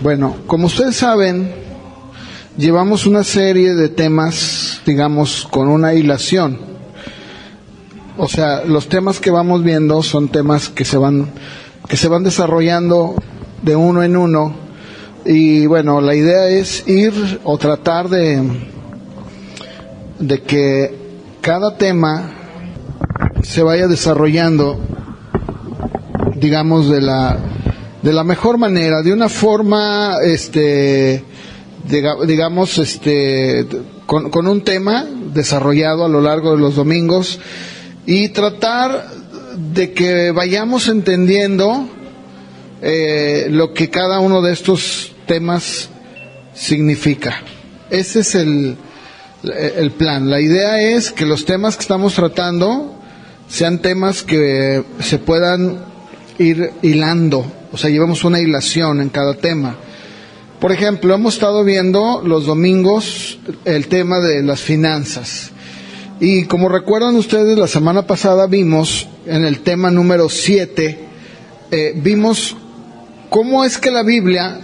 Bueno, como ustedes saben, llevamos una serie de temas, digamos, con una hilación. O sea, los temas que vamos viendo son temas que se van desarrollando de uno en uno. Y bueno, la idea es ir o tratar de que cada tema se vaya desarrollando, digamos, de la mejor manera, de una forma, digamos, con un tema desarrollado a lo largo de los domingos, y tratar de que vayamos entendiendo lo que cada uno de estos temas significa. Ese es el plan. La idea es que los temas que estamos tratando sean temas que se puedan ir hilando, o sea, llevamos una hilación en cada tema. Por ejemplo, hemos estado viendo los domingos el tema de las finanzas. Y como recuerdan ustedes, la semana pasada vimos en el tema número 7, vimos cómo es que la Biblia,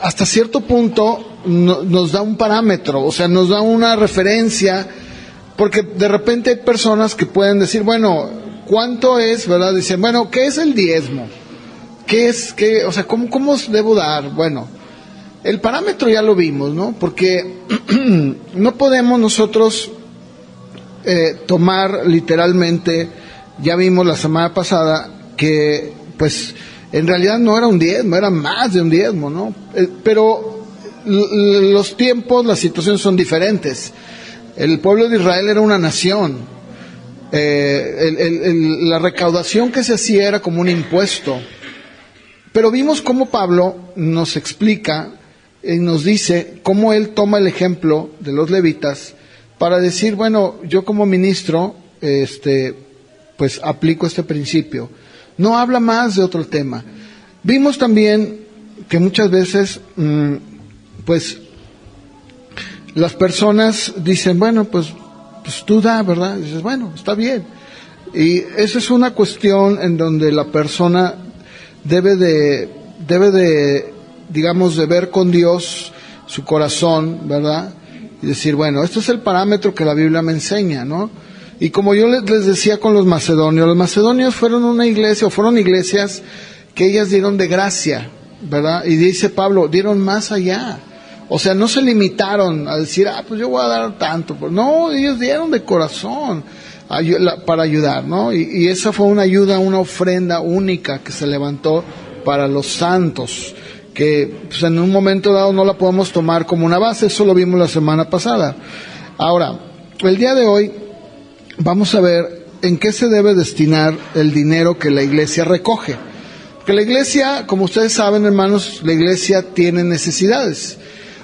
hasta cierto punto, nos da un parámetro, o sea, nos da una referencia, porque de repente hay personas que pueden decir, bueno, ¿cuánto es, verdad? Dicen, bueno, ¿qué es el diezmo? O sea, ¿cómo debo dar? Bueno, el parámetro ya lo vimos, ¿no? Porque no podemos nosotros tomar literalmente, ya vimos la semana pasada que, pues, en realidad no era un diezmo, era más de un diezmo, ¿no? Pero los tiempos, las situaciones son diferentes. El pueblo de Israel era una nación. La recaudación que se hacía era como un impuesto. Pero vimos cómo Pablo nos explica y nos dice cómo él toma el ejemplo de los levitas para decir, bueno, yo como ministro, pues aplico este principio. No habla más de otro tema. Vimos también que muchas veces, pues, las personas dicen, bueno, pues tú da, ¿verdad? Y dices, bueno, está bien. Y esa es una cuestión en donde la persona debe de, digamos, de ver con Dios su corazón, ¿verdad? Y decir, bueno, este es el parámetro que la Biblia me enseña, ¿no? Y como yo les decía con los macedonios fueron una iglesia, o fueron iglesias que ellas dieron de gracia, ¿verdad? Y dice Pablo, dieron más allá. O sea, no se limitaron a decir, pues yo voy a dar tanto. No, ellos dieron de corazón para ayudar, ¿no? Y esa fue una ayuda, una ofrenda única que se levantó para los santos, que pues, en un momento dado no la podemos tomar como una base. Eso lo vimos la semana pasada. Ahora, el día de hoy vamos a ver en qué se debe destinar el dinero que la iglesia recoge. Porque la iglesia, como ustedes saben, hermanos, la iglesia tiene necesidades.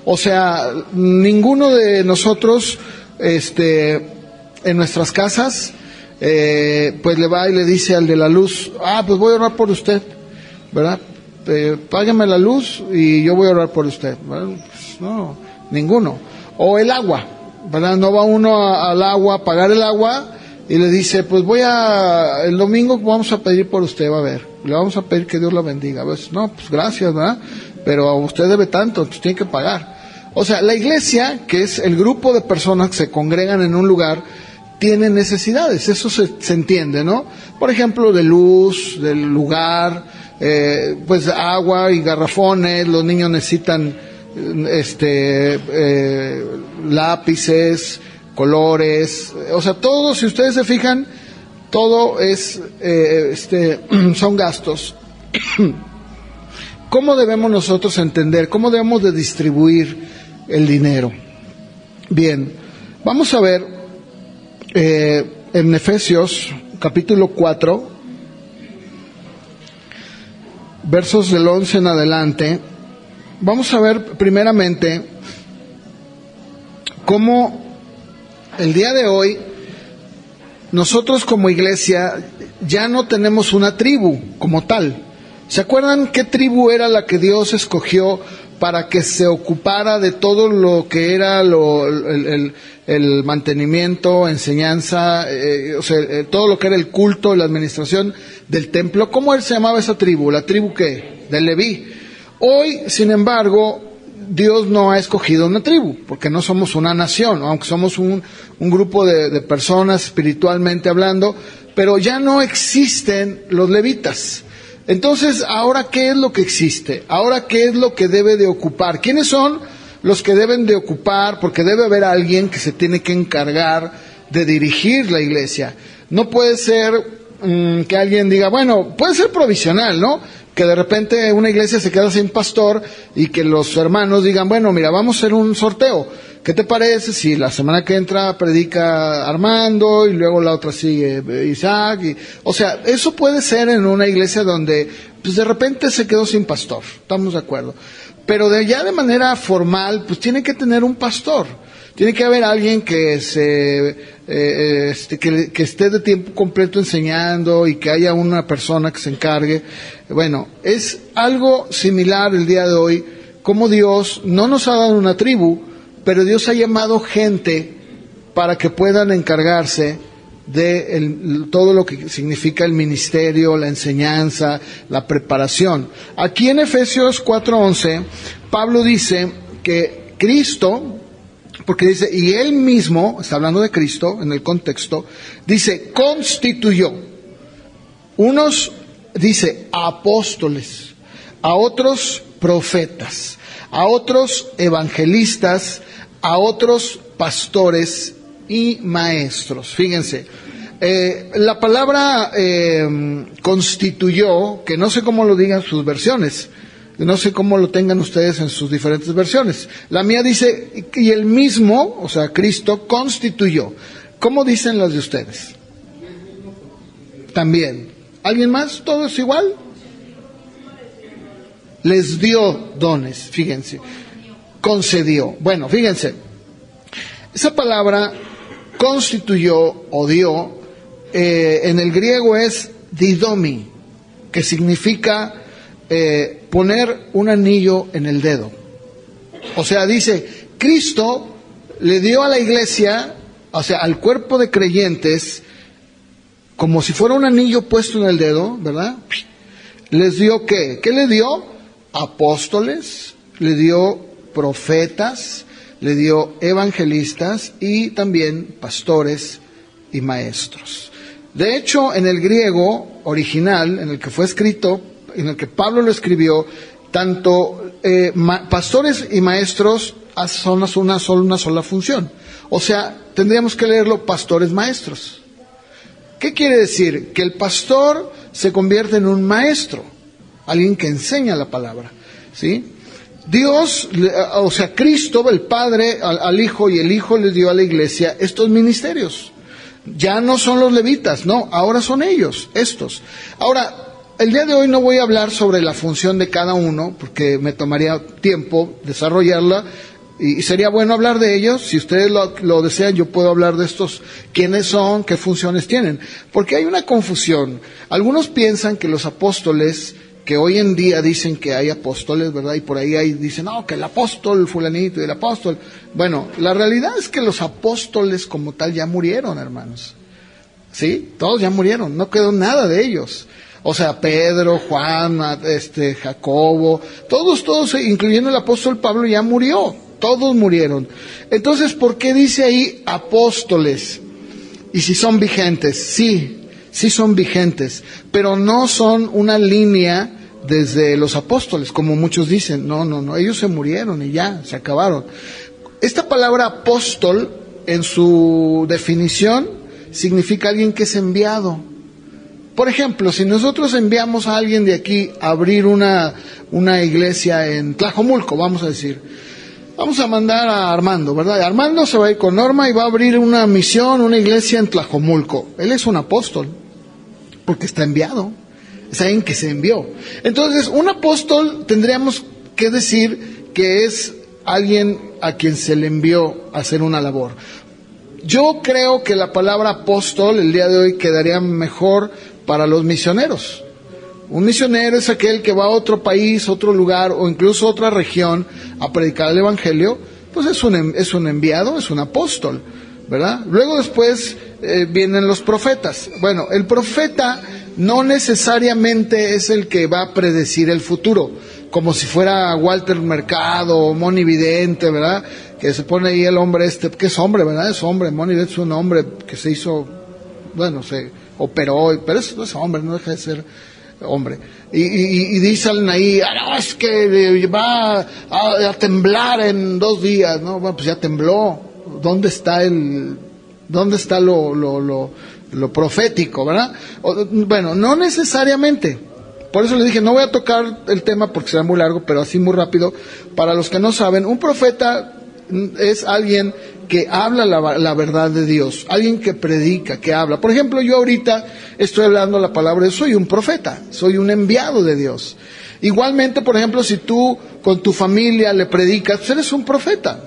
O sea, ninguno de nosotros, en nuestras casas, pues le va y le dice al de la luz, pues voy a orar por usted, ¿verdad? Págame la luz y yo voy a orar por usted. Bueno, pues no, ninguno. O el agua, ¿verdad? No va uno al agua a pagar el agua y le dice, pues el domingo vamos a pedir por usted, va a ver, le vamos a pedir que Dios la bendiga. A veces, no, pues gracias, ¿verdad? Pero a usted debe tanto, entonces tiene que pagar. O sea, la iglesia, que es el grupo de personas que se congregan en un lugar, tiene necesidades, eso se entiende, ¿no? Por ejemplo, de luz, del lugar, pues agua y garrafones, los niños necesitan lápices, colores, o sea, todo, si ustedes se fijan, todo es, son gastos. ¿Cómo debemos nosotros entender? ¿Cómo debemos de distribuir el dinero? Bien, vamos a ver en Efesios capítulo 4, versos del 11 en adelante. Vamos a ver primeramente cómo el día de hoy nosotros como iglesia ya no tenemos una tribu como tal. ¿Se acuerdan qué tribu era la que Dios escogió para que se ocupara de todo lo que era el mantenimiento, enseñanza, o sea, todo lo que era el culto, la administración del templo? ¿Cómo se llamaba esa tribu? ¿La tribu qué? De Leví. Hoy, sin embargo, Dios no ha escogido una tribu, porque no somos una nación, aunque somos un grupo de personas espiritualmente hablando, pero ya no existen los levitas. Entonces, ¿ahora qué es lo que existe? ¿Ahora qué es lo que debe de ocupar? ¿Quiénes son los que deben de ocupar? Porque debe haber alguien que se tiene que encargar de dirigir la iglesia. No puede ser que alguien diga, bueno, puede ser provisional, ¿no? Que de repente una iglesia se queda sin pastor y que los hermanos digan, bueno, mira, vamos a hacer un sorteo. ¿Qué te parece si la semana que entra predica Armando y luego la otra sigue Isaac? O sea, eso puede ser en una iglesia donde pues de repente se quedó sin pastor, estamos de acuerdo. Pero ya de manera formal, pues tiene que tener un pastor. Tiene que haber alguien que que esté de tiempo completo enseñando y que haya una persona que se encargue. Bueno, es algo similar el día de hoy, como Dios no nos ha dado una tribu, pero Dios ha llamado gente para que puedan encargarse de todo lo que significa el ministerio, la enseñanza, la preparación. Aquí en Efesios 4:11, Pablo dice que Cristo, porque dice, y Él mismo, está hablando de Cristo en el contexto, dice, constituyó. Unos, dice, apóstoles, a otros profetas, a otros evangelistas, a otros pastores y maestros. Fíjense, la palabra constituyó, que no sé cómo lo digan sus versiones, no sé cómo lo tengan ustedes en sus diferentes versiones. La mía dice, y el mismo, o sea, Cristo, constituyó. ¿Cómo dicen las de ustedes? También. ¿Alguien más? ¿Todo es igual? Les dio dones, fíjense. Concedió. Bueno, fíjense. Esa palabra constituyó o dio, en el griego es didomi, que significa poner un anillo en el dedo. O sea, dice, Cristo le dio a la iglesia, o sea, al cuerpo de creyentes, como si fuera un anillo puesto en el dedo, ¿verdad? ¿Les dio qué? ¿Qué le dio? Apóstoles, le dio profetas, le dio evangelistas y también pastores y maestros. De hecho, en el griego original, en el que fue escrito, en el que Pablo lo escribió, tanto pastores y maestros son una sola función. O sea, tendríamos que leerlo pastores maestros. ¿Qué quiere decir? Que el pastor se convierte en un maestro, alguien que enseña la palabra, ¿sí? Dios, o sea, Cristo, el Padre, al Hijo, y el Hijo le dio a la iglesia estos ministerios. Ya no son los levitas, no, ahora son ellos, estos. Ahora, el día de hoy no voy a hablar sobre la función de cada uno, porque me tomaría tiempo desarrollarla, y sería bueno hablar de ellos. Si ustedes lo desean, yo puedo hablar de estos, quiénes son, qué funciones tienen. Porque hay una confusión. Algunos piensan que los apóstoles, que hoy en día dicen que hay apóstoles, ¿verdad? Y por ahí dicen, no, que el apóstol fulanito y el apóstol. Bueno, la realidad es que los apóstoles como tal ya murieron, hermanos. ¿Sí? Todos ya murieron, no quedó nada de ellos. O sea, Pedro, Juan, Jacobo, todos, incluyendo el apóstol Pablo, ya murió. Todos murieron. Entonces, ¿por qué dice ahí apóstoles? Y si son vigentes, sí son vigentes, pero no son una línea desde los apóstoles, como muchos dicen. No, ellos se murieron y ya, se acabaron. Esta palabra apóstol, en su definición, significa alguien que es enviado. Por ejemplo, si nosotros enviamos a alguien de aquí a abrir una iglesia en Tlajomulco, vamos a decir, vamos a mandar a Armando, ¿verdad? Armando se va a ir con Norma y va a abrir una misión, una iglesia en Tlajomulco. Él es un apóstol, porque está enviado, es alguien que se envió. Entonces, un apóstol tendríamos que decir que es alguien a quien se le envió a hacer una labor. Yo creo que la palabra apóstol el día de hoy quedaría mejor para los misioneros. Un misionero es aquel que va a otro país, otro lugar o incluso otra región a predicar el evangelio. Pues es un enviado, es un apóstol, ¿verdad? Luego después vienen los profetas. Bueno, el profeta no necesariamente es el que va a predecir el futuro, como si fuera Walter Mercado, Moni Vidente, ¿verdad? Que se pone ahí el hombre que es hombre, ¿verdad? Es hombre, Moni Vidente es un hombre que se hizo, bueno, se operó, pero eso no es hombre, no deja de ser hombre. Y dicen ahí, no, es que va a temblar en 2 días, ¿no? Bueno, pues ya tembló. ¿Dónde está lo profético, verdad? Bueno, no necesariamente. Por eso le dije, no voy a tocar el tema porque será muy largo, pero así muy rápido. Para los que no saben, un profeta es alguien que habla la verdad de Dios, alguien que predica, que habla. Por ejemplo, yo ahorita estoy hablando la palabra de Dios, soy un profeta, soy un enviado de Dios. Igualmente, por ejemplo, si tú con tu familia le predicas, pues eres un profeta.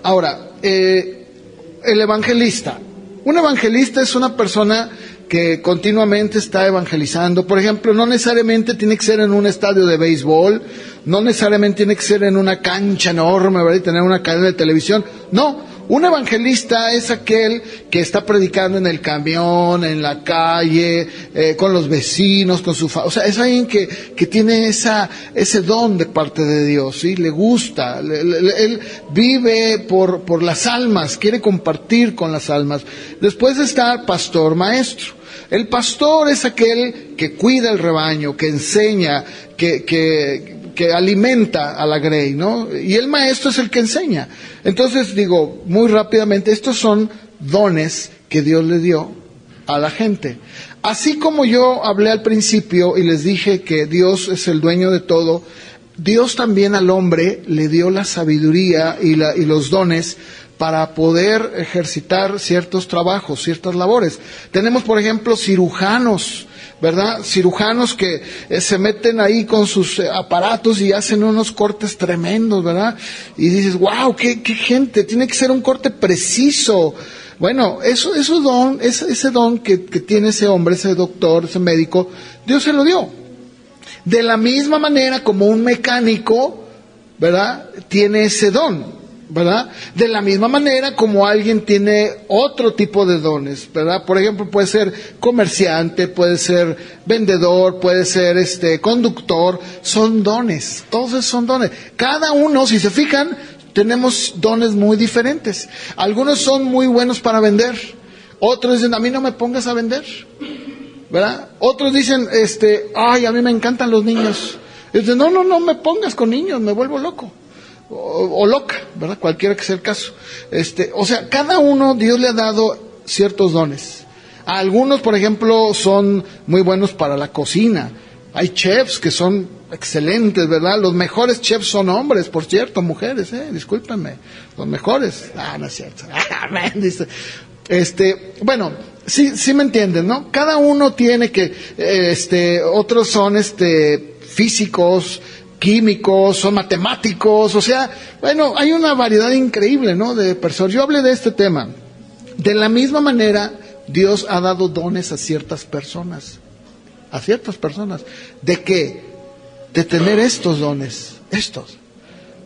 Ahora, el evangelista. Un evangelista es una persona que continuamente está evangelizando. Por ejemplo, no necesariamente tiene que ser en un estadio de béisbol, no necesariamente tiene que ser en una cancha enorme, ¿verdad? Y tener una cadena de televisión. No, un evangelista es aquel que está predicando en el camión, en la calle, con los vecinos, con su o sea, es alguien que tiene ese don de parte de Dios, ¿sí? Le gusta, él vive por las almas, quiere compartir con las almas. Después está pastor, maestro. El pastor es aquel que cuida el rebaño, que enseña, que alimenta a la grey, ¿no? Y el maestro es el que enseña. Entonces, digo, muy rápidamente, estos son dones que Dios le dio a la gente. Así como yo hablé al principio y les dije que Dios es el dueño de todo, Dios también al hombre le dio la sabiduría y los dones para poder ejercitar ciertos trabajos, ciertas labores. Tenemos, por ejemplo, cirujanos, ¿verdad? Cirujanos que se meten ahí con sus aparatos y hacen unos cortes tremendos, ¿verdad? Y dices, wow, qué gente, tiene que ser un corte preciso. Bueno, ese don que tiene ese hombre, ese doctor, ese médico, Dios se lo dio. De la misma manera como un mecánico, ¿verdad? Tiene ese don, ¿verdad? De la misma manera como alguien tiene otro tipo de dones, ¿verdad? Por ejemplo, puede ser comerciante, puede ser vendedor, puede ser conductor, son dones, todos esos son dones. Cada uno, si se fijan, tenemos dones muy diferentes. Algunos son muy buenos para vender, otros dicen, a mí no me pongas a vender, ¿verdad? Otros dicen, ay, a mí me encantan los niños. Dicen, no me pongas con niños, me vuelvo loco. O loca, ¿verdad? Cualquiera que sea el caso. O sea, cada uno Dios le ha dado ciertos dones. A algunos, por ejemplo, son muy buenos para la cocina. Hay chefs que son excelentes, ¿verdad? Los mejores chefs son hombres, por cierto, mujeres, discúlpenme. Los mejores. No es cierto. Bueno, sí me entienden, ¿no? Cada uno tiene otros son físicos, químicos, son matemáticos, o sea, bueno, hay una variedad increíble, ¿no? De personas. Yo hablé de este tema. De la misma manera, Dios ha dado dones a ciertas personas. ¿De qué? De tener estos dones,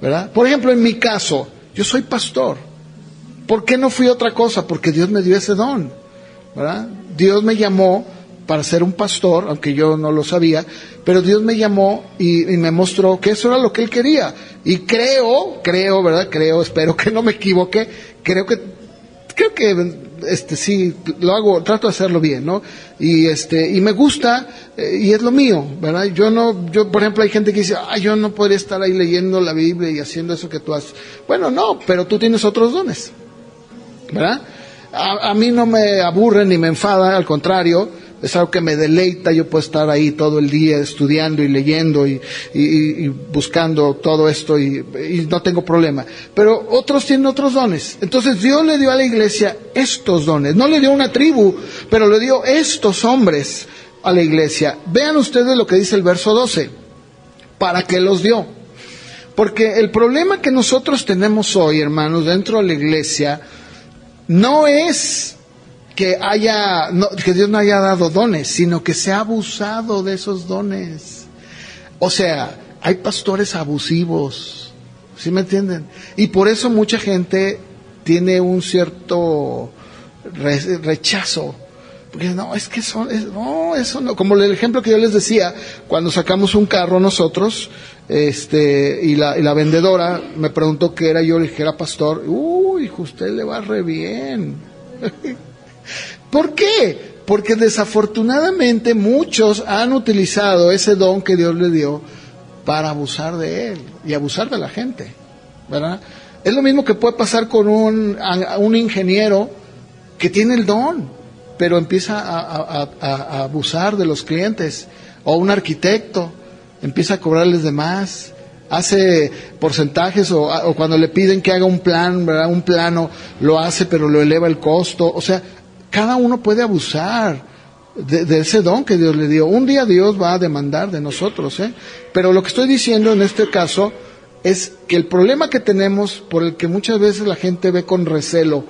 ¿verdad? Por ejemplo, en mi caso, yo soy pastor. ¿Por qué no fui otra cosa? Porque Dios me dio ese don, ¿verdad? Dios me llamó para ser un pastor, aunque yo no lo sabía, pero Dios me llamó y me mostró que eso era lo que Él quería. Y creo, ¿verdad? Espero que no me equivoque, creo que sí, lo hago, trato de hacerlo bien, ¿no? Y me gusta, y es lo mío, ¿verdad? Yo, por ejemplo, hay gente que dice, yo no podría estar ahí leyendo la Biblia y haciendo eso que tú haces. Bueno, no, pero tú tienes otros dones, ¿verdad? A mí no me aburre ni me enfada, al contrario, es algo que me deleita. Yo puedo estar ahí todo el día estudiando y leyendo y buscando todo esto y no tengo problema. Pero otros tienen otros dones. Entonces Dios le dio a la iglesia estos dones. No le dio una tribu, pero le dio estos hombres a la iglesia. Vean ustedes lo que dice el verso 12. ¿Para qué los dio? Porque el problema que nosotros tenemos hoy, hermanos, dentro de la iglesia, no es que Dios no haya dado dones, sino que se ha abusado de esos dones. O sea, hay pastores abusivos, ¿sí me entienden? Y por eso mucha gente tiene un cierto rechazo. Porque eso no. Como el ejemplo que yo les decía, cuando sacamos un carro nosotros, y la vendedora me preguntó qué era, yo le dije que era pastor. Uy, hijo, usted le va re bien. ¿Por qué? Porque desafortunadamente muchos han utilizado ese don que Dios le dio para abusar de él y abusar de la gente, ¿verdad? Es lo mismo que puede pasar con un ingeniero que tiene el don, pero empieza a abusar de los clientes, o un arquitecto empieza a cobrarles de más, hace porcentajes, o cuando le piden que haga un plan, ¿verdad? Un plano, lo hace pero lo eleva el costo. O sea, cada uno puede abusar de ese don que Dios le dio. Un día Dios va a demandar de nosotros, pero lo que estoy diciendo en este caso es que el problema que tenemos, por el que muchas veces la gente ve con recelo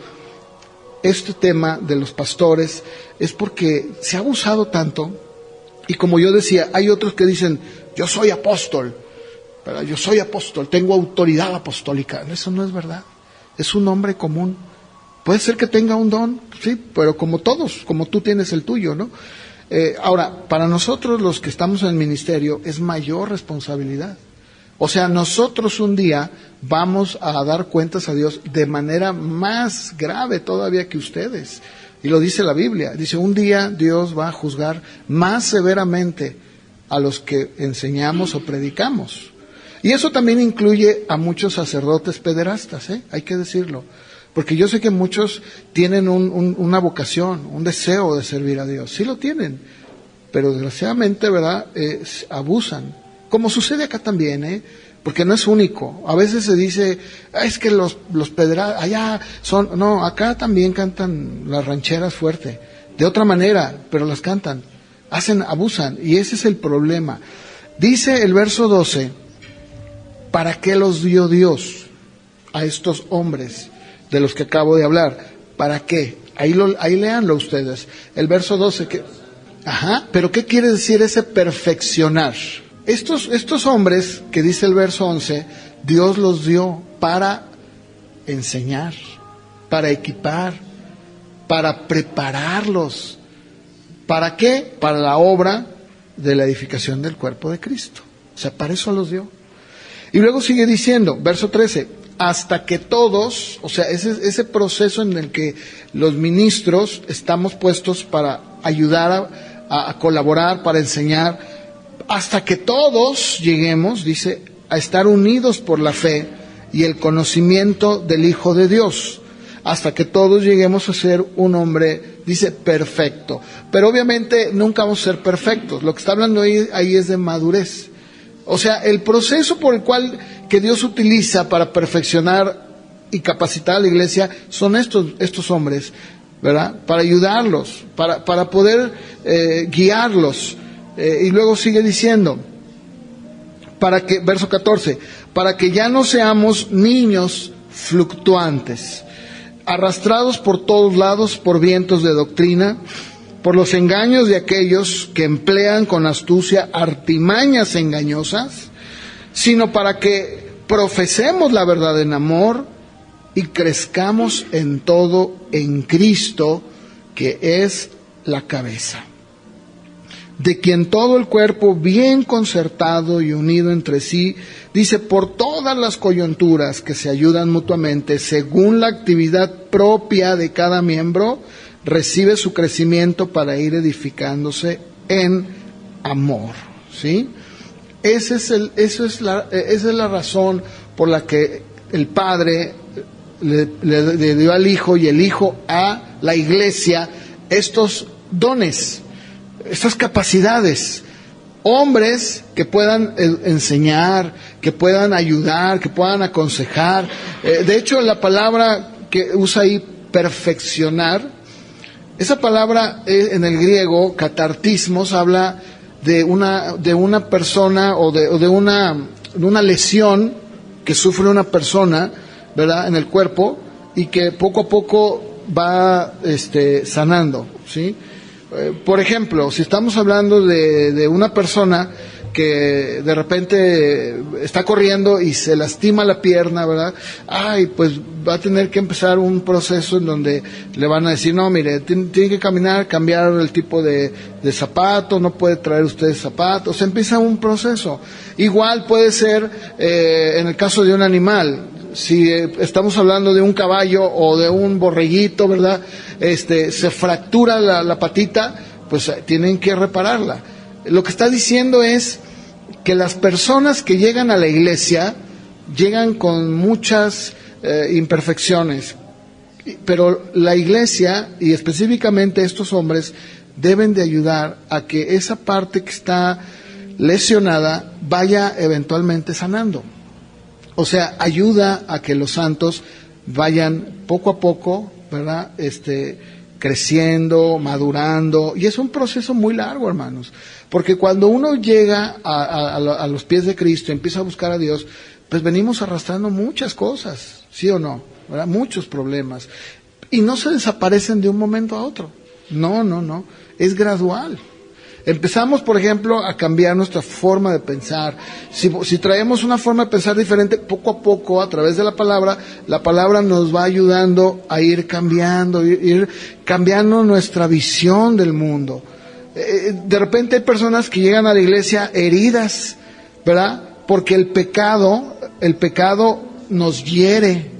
este tema de los pastores, es porque se ha abusado tanto. Y como yo decía, hay otros que dicen, yo soy apóstol, ¿verdad? Yo soy apóstol, tengo autoridad apostólica. Eso no es verdad, es un hombre común. Puede ser que tenga un don, sí, pero como todos, como tú tienes el tuyo, ¿no? Ahora, para nosotros los que estamos en el ministerio es mayor responsabilidad. O sea, nosotros un día vamos a dar cuentas a Dios de manera más grave todavía que ustedes. Y lo dice la Biblia. Dice, un día Dios va a juzgar más severamente a los que enseñamos o predicamos. Y eso también incluye a muchos sacerdotes pederastas, hay que decirlo. Porque yo sé que muchos tienen una vocación, un deseo de servir a Dios. Sí lo tienen, pero desgraciadamente, ¿verdad? Abusan. Como sucede acá también, porque no es único. A veces se dice, es que los pederastas allá son... No, acá también cantan las rancheras fuerte. De otra manera, pero las cantan. Abusan, y ese es el problema. Dice el verso 12, ¿para qué los dio Dios a estos hombres de los que acabo de hablar? ¿Para qué? Ahí léanlo ustedes. El verso 12, pero ¿qué quiere decir ese perfeccionar? Estos hombres, que dice el verso 11, Dios los dio para enseñar, para equipar, para prepararlos. ¿Para qué? Para la obra de la edificación del cuerpo de Cristo. O sea, para eso los dio. Y luego sigue diciendo, verso 13, hasta que todos, o sea, ese proceso en el que los ministros estamos puestos para ayudar a colaborar, para enseñar, hasta que todos lleguemos, dice, a estar unidos por la fe y el conocimiento del Hijo de Dios, hasta que todos lleguemos a ser un hombre, dice, perfecto. Pero obviamente nunca vamos a ser perfectos. Lo que está hablando ahí es de madurez. O sea, el proceso por el cual que Dios utiliza para perfeccionar y capacitar a la iglesia son estos hombres, ¿verdad? Para ayudarlos, para poder guiarlos. Y luego sigue diciendo, verso 14, para que ya no seamos niños fluctuantes, arrastrados por todos lados por vientos de doctrina, por los engaños de aquellos que emplean con astucia artimañas engañosas, sino para que profesemos la verdad en amor y crezcamos en todo en Cristo, que es la cabeza, de quien todo el cuerpo bien concertado y unido entre sí, dice, por todas las coyunturas que se ayudan mutuamente según la actividad propia de cada miembro, recibe su crecimiento para ir edificándose en amor, ¿sí? Esa es la razón por la que el Padre le dio al Hijo y el Hijo a la Iglesia estos dones, estas capacidades, hombres que puedan enseñar, que puedan ayudar, que puedan aconsejar. De hecho, la palabra que usa ahí, perfeccionar, esa palabra en el griego, catartismos, habla de una persona o de una lesión que sufre una persona, ¿verdad?, en el cuerpo, y que poco a poco va sanando, ¿sí? Por ejemplo, si estamos hablando de una persona que de repente está corriendo y se lastima la pierna, ¿verdad? Ay, pues va a tener que empezar un proceso en donde le van a decir, no, mire, tiene que caminar, cambiar el tipo de zapato, no puede traer usted zapatos. Empieza un proceso. Igual puede ser en el caso de un animal. Si estamos hablando de un caballo o de un borreguito, ¿verdad? Se fractura la patita, pues tienen que repararla. Lo que está diciendo es que las personas que llegan a la iglesia llegan con muchas imperfecciones, pero la iglesia, y específicamente estos hombres, deben de ayudar a que esa parte que está lesionada vaya eventualmente sanando. O sea, ayuda a que los santos vayan poco a poco, ¿verdad? Creciendo, madurando, y es un proceso muy largo, hermanos, porque cuando uno llega a los pies de Cristo, empieza a buscar a Dios, pues venimos arrastrando muchas cosas, ¿sí o no? ¿Verdad? Muchos problemas, y no se desaparecen de un momento a otro, no, es gradual. Empezamos, por ejemplo, a cambiar nuestra forma de pensar. Si traemos una forma de pensar diferente, poco a poco, a través de la palabra nos va ayudando a ir cambiando nuestra visión del mundo. De repente hay personas que llegan a la iglesia heridas, ¿verdad? Porque el pecado nos hiere,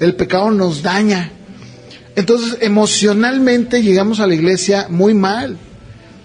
el pecado nos daña. Entonces, emocionalmente llegamos a la iglesia muy mal.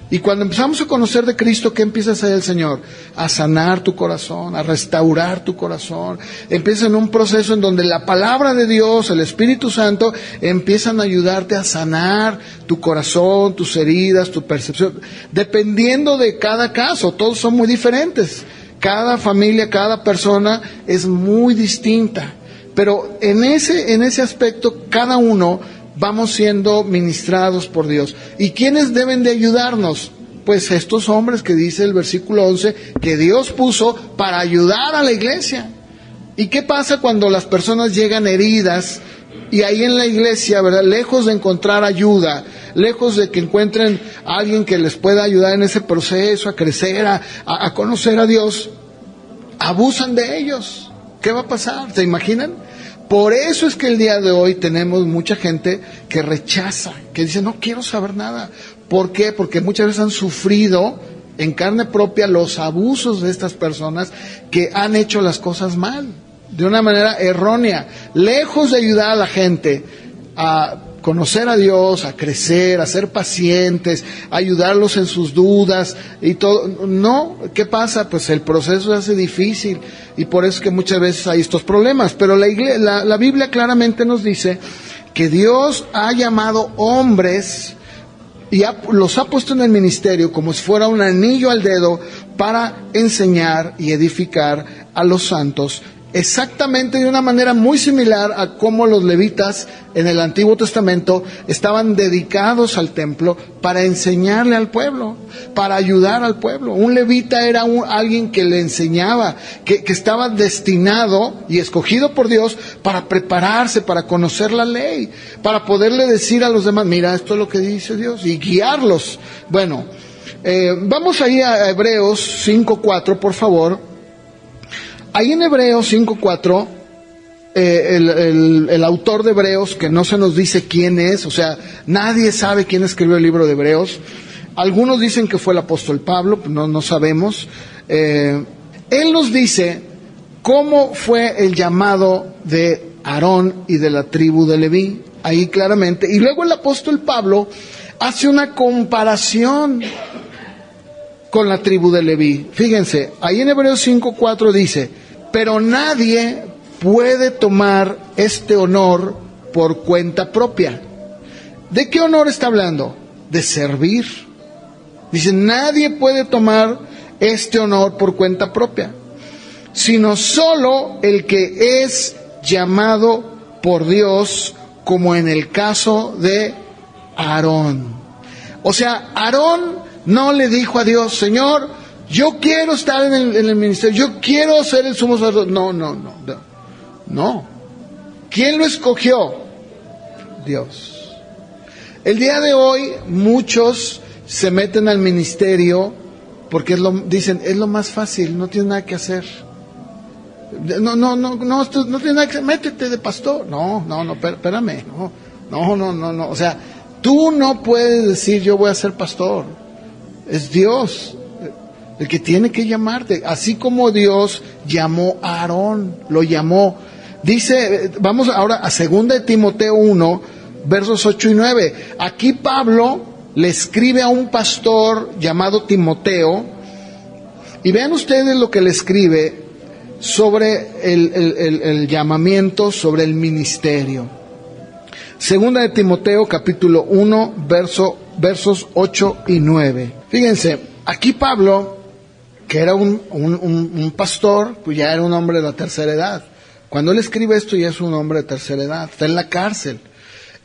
Y cuando empezamos a conocer de Cristo, ¿qué empieza a hacer el Señor? A sanar tu corazón, a restaurar tu corazón. Empieza en un proceso en donde la palabra de Dios, el Espíritu Santo, empiezan a ayudarte a sanar tu corazón, tus heridas, tu percepción. Dependiendo de cada caso, todos son muy diferentes. Cada familia, cada persona es muy distinta. Pero en ese aspecto, cada uno vamos siendo ministrados por Dios. ¿Y quiénes deben de ayudarnos? Pues estos hombres que dice el versículo 11, que Dios puso para ayudar a la iglesia. ¿Y qué pasa cuando las personas llegan heridas y ahí en la iglesia, ¿verdad? Lejos de encontrar ayuda, lejos de que encuentren a alguien que les pueda ayudar en ese proceso, a crecer, a conocer a Dios, abusan de ellos? ¿Qué va a pasar? ¿Se imaginan? Por eso es que el día de hoy tenemos mucha gente que rechaza, que dice, no quiero saber nada. ¿Por qué? Porque muchas veces han sufrido en carne propia los abusos de estas personas que han hecho las cosas mal, de una manera errónea. Lejos de ayudar a la gente a conocer a Dios, a crecer, a ser pacientes, a ayudarlos en sus dudas y todo. No, ¿qué pasa? Pues el proceso se hace difícil y por eso es que muchas veces hay estos problemas. Pero la Biblia claramente nos dice que Dios ha llamado hombres y los ha puesto en el ministerio como si fuera un anillo al dedo para enseñar y edificar a los santos, exactamente de una manera muy similar a cómo los levitas en el Antiguo Testamento estaban dedicados al templo para enseñarle al pueblo, para ayudar al pueblo. Un levita era alguien que le enseñaba, que estaba destinado y escogido por Dios para prepararse, para conocer la ley, para poderle decir a los demás, mira, esto es lo que dice Dios, y guiarlos. Bueno, vamos ahí a Hebreos 5:4, por favor. Ahí en Hebreos 5:4, el autor de Hebreos, que no se nos dice quién es, o sea, nadie sabe quién escribió el libro de Hebreos. Algunos dicen que fue el apóstol Pablo, no sabemos. Él nos dice cómo fue el llamado de Aarón y de la tribu de Leví, ahí claramente. Y luego el apóstol Pablo hace una comparación con la tribu de Leví. Fíjense, ahí en Hebreos 5:4 dice, pero nadie puede tomar este honor por cuenta propia. ¿De qué honor está hablando? De servir. Dice, nadie puede tomar este honor por cuenta propia, sino solo el que es llamado por Dios, como en el caso de Aarón. O sea, Aarón no le dijo a Dios, Señor, yo quiero estar en el ministerio, yo quiero ser el sumo sacerdote. No. ¿Quién lo escogió? Dios. El día de hoy muchos se meten al ministerio porque dicen, es lo más fácil, no tienes nada que hacer. No tienes nada que hacer, métete de pastor. No, espérame, no. O sea, tú no puedes decir yo voy a ser pastor. Es Dios el que tiene que llamarte. Así como Dios llamó a Aarón, lo llamó. Dice, vamos ahora a 2 de Timoteo 1, versos 8 y 9. Aquí Pablo le escribe a un pastor llamado Timoteo, y vean ustedes lo que le escribe sobre el llamamiento, sobre el ministerio. 2 de Timoteo capítulo 1, versos 8 y 9. Fíjense, aquí Pablo, que era un pastor, pues ya era un hombre de la tercera edad. Cuando él escribe esto ya es un hombre de tercera edad, está en la cárcel.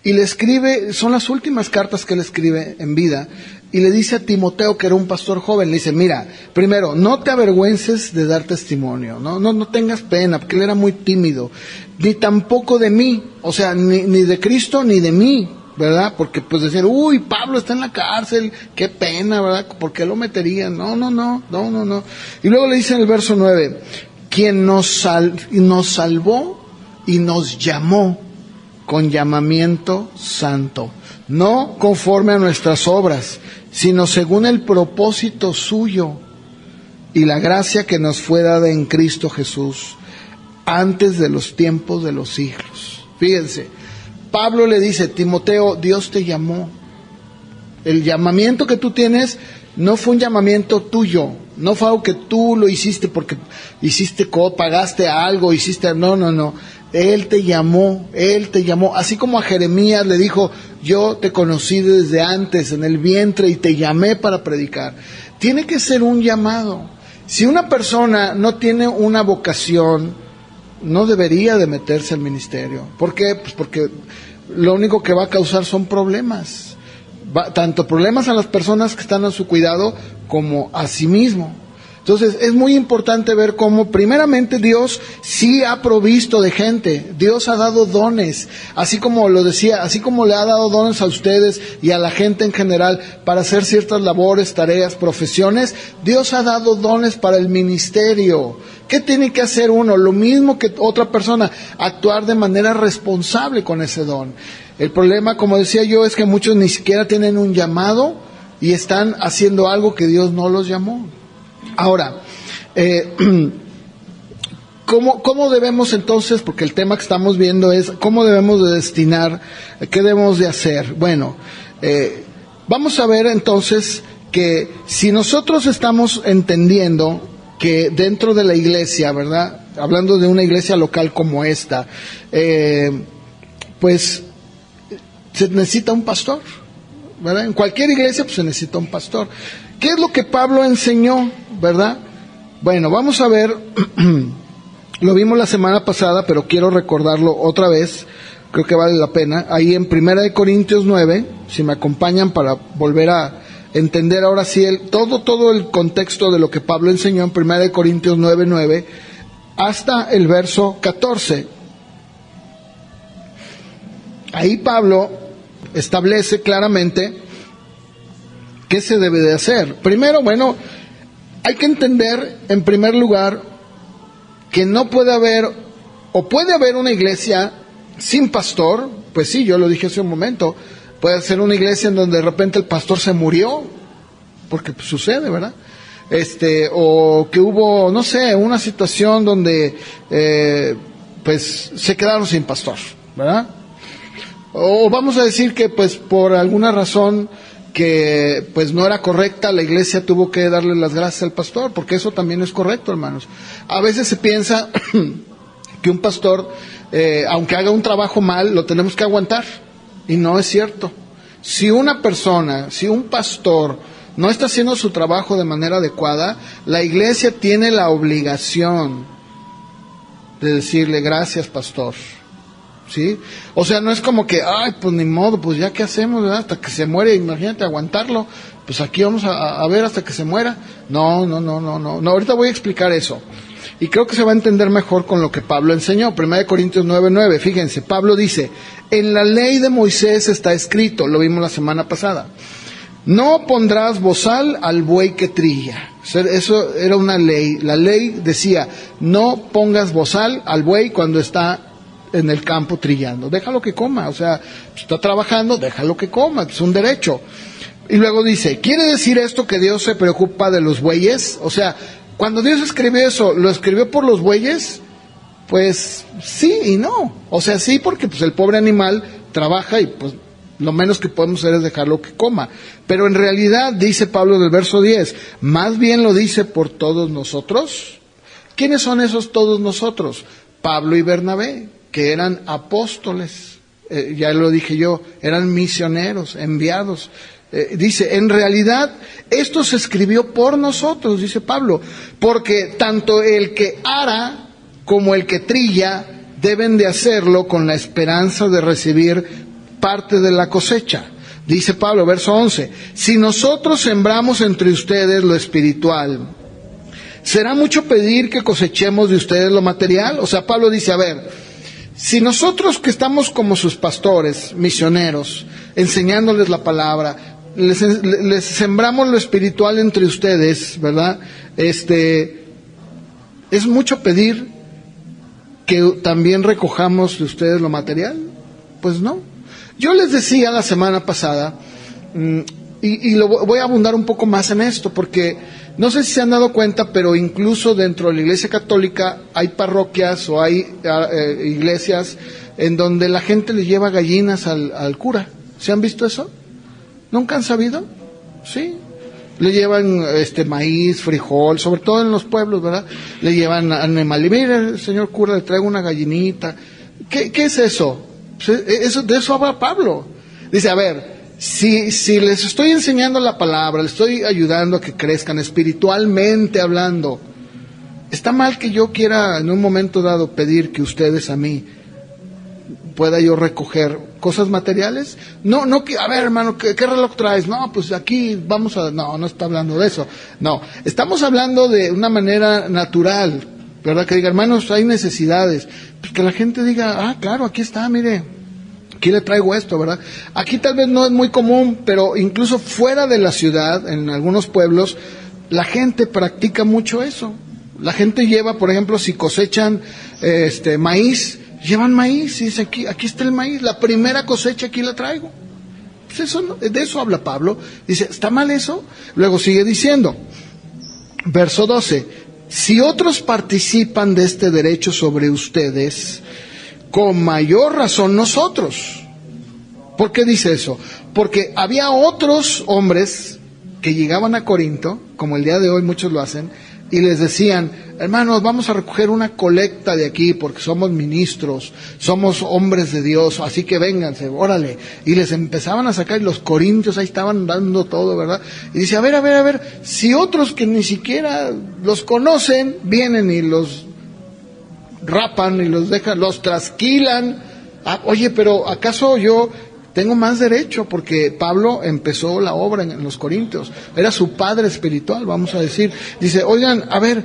Y le escribe, son las últimas cartas que él escribe en vida, y le dice a Timoteo, que era un pastor joven, le dice, mira, primero, no te avergüences de dar testimonio, no tengas pena, porque él era muy tímido, ni tampoco de mí, o sea, ni de Cristo ni de mí, ¿verdad? Porque pues decir, uy, Pablo está en la cárcel, qué pena, ¿verdad? ¿Por qué lo meterían? No. Y luego le dice en el verso 9, quien nos salvó y nos llamó con llamamiento santo, no conforme a nuestras obras, sino según el propósito suyo y la gracia que nos fue dada en Cristo Jesús antes de los tiempos de los siglos. Fíjense, Pablo le dice, Timoteo, Dios te llamó. El llamamiento que tú tienes no fue un llamamiento tuyo, no fue algo que tú lo hiciste porque pagaste algo, no. Él te llamó, así como a Jeremías le dijo, yo te conocí desde antes en el vientre y te llamé para predicar. Tiene que ser un llamado. Si una persona no tiene una vocación, no debería de meterse al ministerio. ¿Por qué? Pues porque lo único que va a causar son problemas. Tanto problemas a las personas que están a su cuidado como a sí mismo. Entonces es muy importante ver cómo primeramente Dios sí ha provisto de gente, Dios ha dado dones, así como lo decía, así como le ha dado dones a ustedes y a la gente en general para hacer ciertas labores, tareas, profesiones, Dios ha dado dones para el ministerio. ¿Qué tiene que hacer uno? Lo mismo que otra persona, actuar de manera responsable con ese don. El problema, como decía yo, es que muchos ni siquiera tienen un llamado y están haciendo algo que Dios no los llamó. Ahora, ¿cómo debemos entonces, porque el tema que estamos viendo es cómo debemos de destinar, qué debemos de hacer? Bueno, vamos a ver entonces que si nosotros estamos entendiendo que dentro de la iglesia, ¿verdad? Hablando de una iglesia local como esta, pues se necesita un pastor, ¿verdad? En cualquier iglesia pues se necesita un pastor. ¿Qué es lo que Pablo enseñó, verdad? Bueno, vamos a ver, lo vimos la semana pasada, pero quiero recordarlo otra vez, creo que vale la pena. Ahí en 1 Corintios 9, si me acompañan para volver a entender ahora sí todo el contexto de lo que Pablo enseñó en 1 Corintios 9, hasta el verso 14. Ahí Pablo establece claramente ¿qué se debe de hacer? Primero, bueno, hay que entender, en primer lugar, que no puede haber, o puede haber una iglesia sin pastor. Pues sí, yo lo dije hace un momento, puede ser una iglesia en donde de repente el pastor se murió, porque pues, sucede, ¿verdad? O que hubo, no sé, una situación donde, pues, se quedaron sin pastor, ¿verdad? O vamos a decir que, pues, por alguna razón que pues no era correcta, la iglesia tuvo que darle las gracias al pastor, porque eso también es correcto, hermanos. A veces se piensa que un pastor, aunque haga un trabajo mal, lo tenemos que aguantar, y no es cierto. Si una persona, si un pastor no está haciendo su trabajo de manera adecuada, la iglesia tiene la obligación de decirle gracias, pastor. ¿Sí? O sea, no es como que, ay, pues ni modo, pues ya qué hacemos, ¿verdad? Hasta que se muere, imagínate aguantarlo, pues aquí vamos a ver hasta que se muera. No, ahorita voy a explicar eso. Y creo que se va a entender mejor con lo que Pablo enseñó. 1 Corintios 9, fíjense, Pablo dice, en la ley de Moisés está escrito, lo vimos la semana pasada, no pondrás bozal al buey que trilla. Eso era una ley. La ley decía, no pongas bozal al buey cuando está en el campo trillando. Déjalo que coma, o sea, está trabajando, déjalo que coma, es un derecho. Y luego dice, ¿quiere decir esto que Dios se preocupa de los bueyes? O sea, cuando Dios escribió eso, ¿lo escribió por los bueyes? Pues sí y no. O sea, sí, porque pues el pobre animal trabaja y pues lo menos que podemos hacer es dejarlo que coma. Pero en realidad, dice Pablo del verso 10, más bien lo dice por todos nosotros. ¿Quiénes son esos todos nosotros? Pablo y Bernabé, que eran apóstoles, ya lo dije yo, eran misioneros, enviados. Dice, en realidad, esto se escribió por nosotros, dice Pablo, porque tanto el que ara como el que trilla deben de hacerlo con la esperanza de recibir parte de la cosecha. Dice Pablo, verso 11, si nosotros sembramos entre ustedes lo espiritual, ¿será mucho pedir que cosechemos de ustedes lo material? O sea, Pablo dice, a ver, si nosotros que estamos como sus pastores, misioneros, enseñándoles la palabra, les sembramos lo espiritual entre ustedes, ¿verdad? ¿Es mucho pedir que también recojamos de ustedes lo material? Pues no. Yo les decía la semana pasada, y voy a abundar un poco más en esto, porque no sé si se han dado cuenta, pero incluso dentro de la Iglesia Católica hay parroquias o hay iglesias en donde la gente le lleva gallinas al cura. ¿Se han visto eso? ¿Nunca han sabido? Sí. Le llevan maíz, frijol, sobre todo en los pueblos, ¿verdad? Le llevan animal. Y mire, señor cura, le traigo una gallinita. ¿Qué es eso? De eso habla Pablo. Dice, a ver, si les estoy enseñando la palabra, les estoy ayudando a que crezcan espiritualmente hablando, ¿está mal que yo quiera en un momento dado pedir que ustedes a mí pueda yo recoger cosas materiales? No, a ver hermano, ¿qué reloj traes? No, pues aquí vamos a... No está hablando de eso. No, estamos hablando de una manera natural, ¿verdad? Que diga, hermanos, hay necesidades. Pues que la gente diga, claro, aquí está, mire, aquí le traigo esto, ¿verdad? Aquí tal vez no es muy común, pero incluso fuera de la ciudad, en algunos pueblos, la gente practica mucho eso. La gente lleva, por ejemplo, si cosechan maíz, llevan maíz y dice, aquí está el maíz, la primera cosecha aquí la traigo. Pues de eso habla Pablo. Dice, ¿está mal eso? Luego sigue diciendo, verso 12, si otros participan de este derecho sobre ustedes, con mayor razón nosotros. ¿Por qué dice eso? Porque había otros hombres que llegaban a Corinto, como el día de hoy muchos lo hacen, y les decían, hermanos, vamos a recoger una colecta de aquí porque somos ministros, somos hombres de Dios, así que vénganse, órale. Y les empezaban a sacar, y los corintios ahí estaban dando todo, ¿verdad? Y dice, a ver, si otros que ni siquiera los conocen, vienen y los rapan y los dejan, los trasquilan. Oye, pero ¿acaso yo tengo más derecho? Porque Pablo empezó la obra en los Corintios, era su padre espiritual, vamos a decir. Dice, oigan, a ver,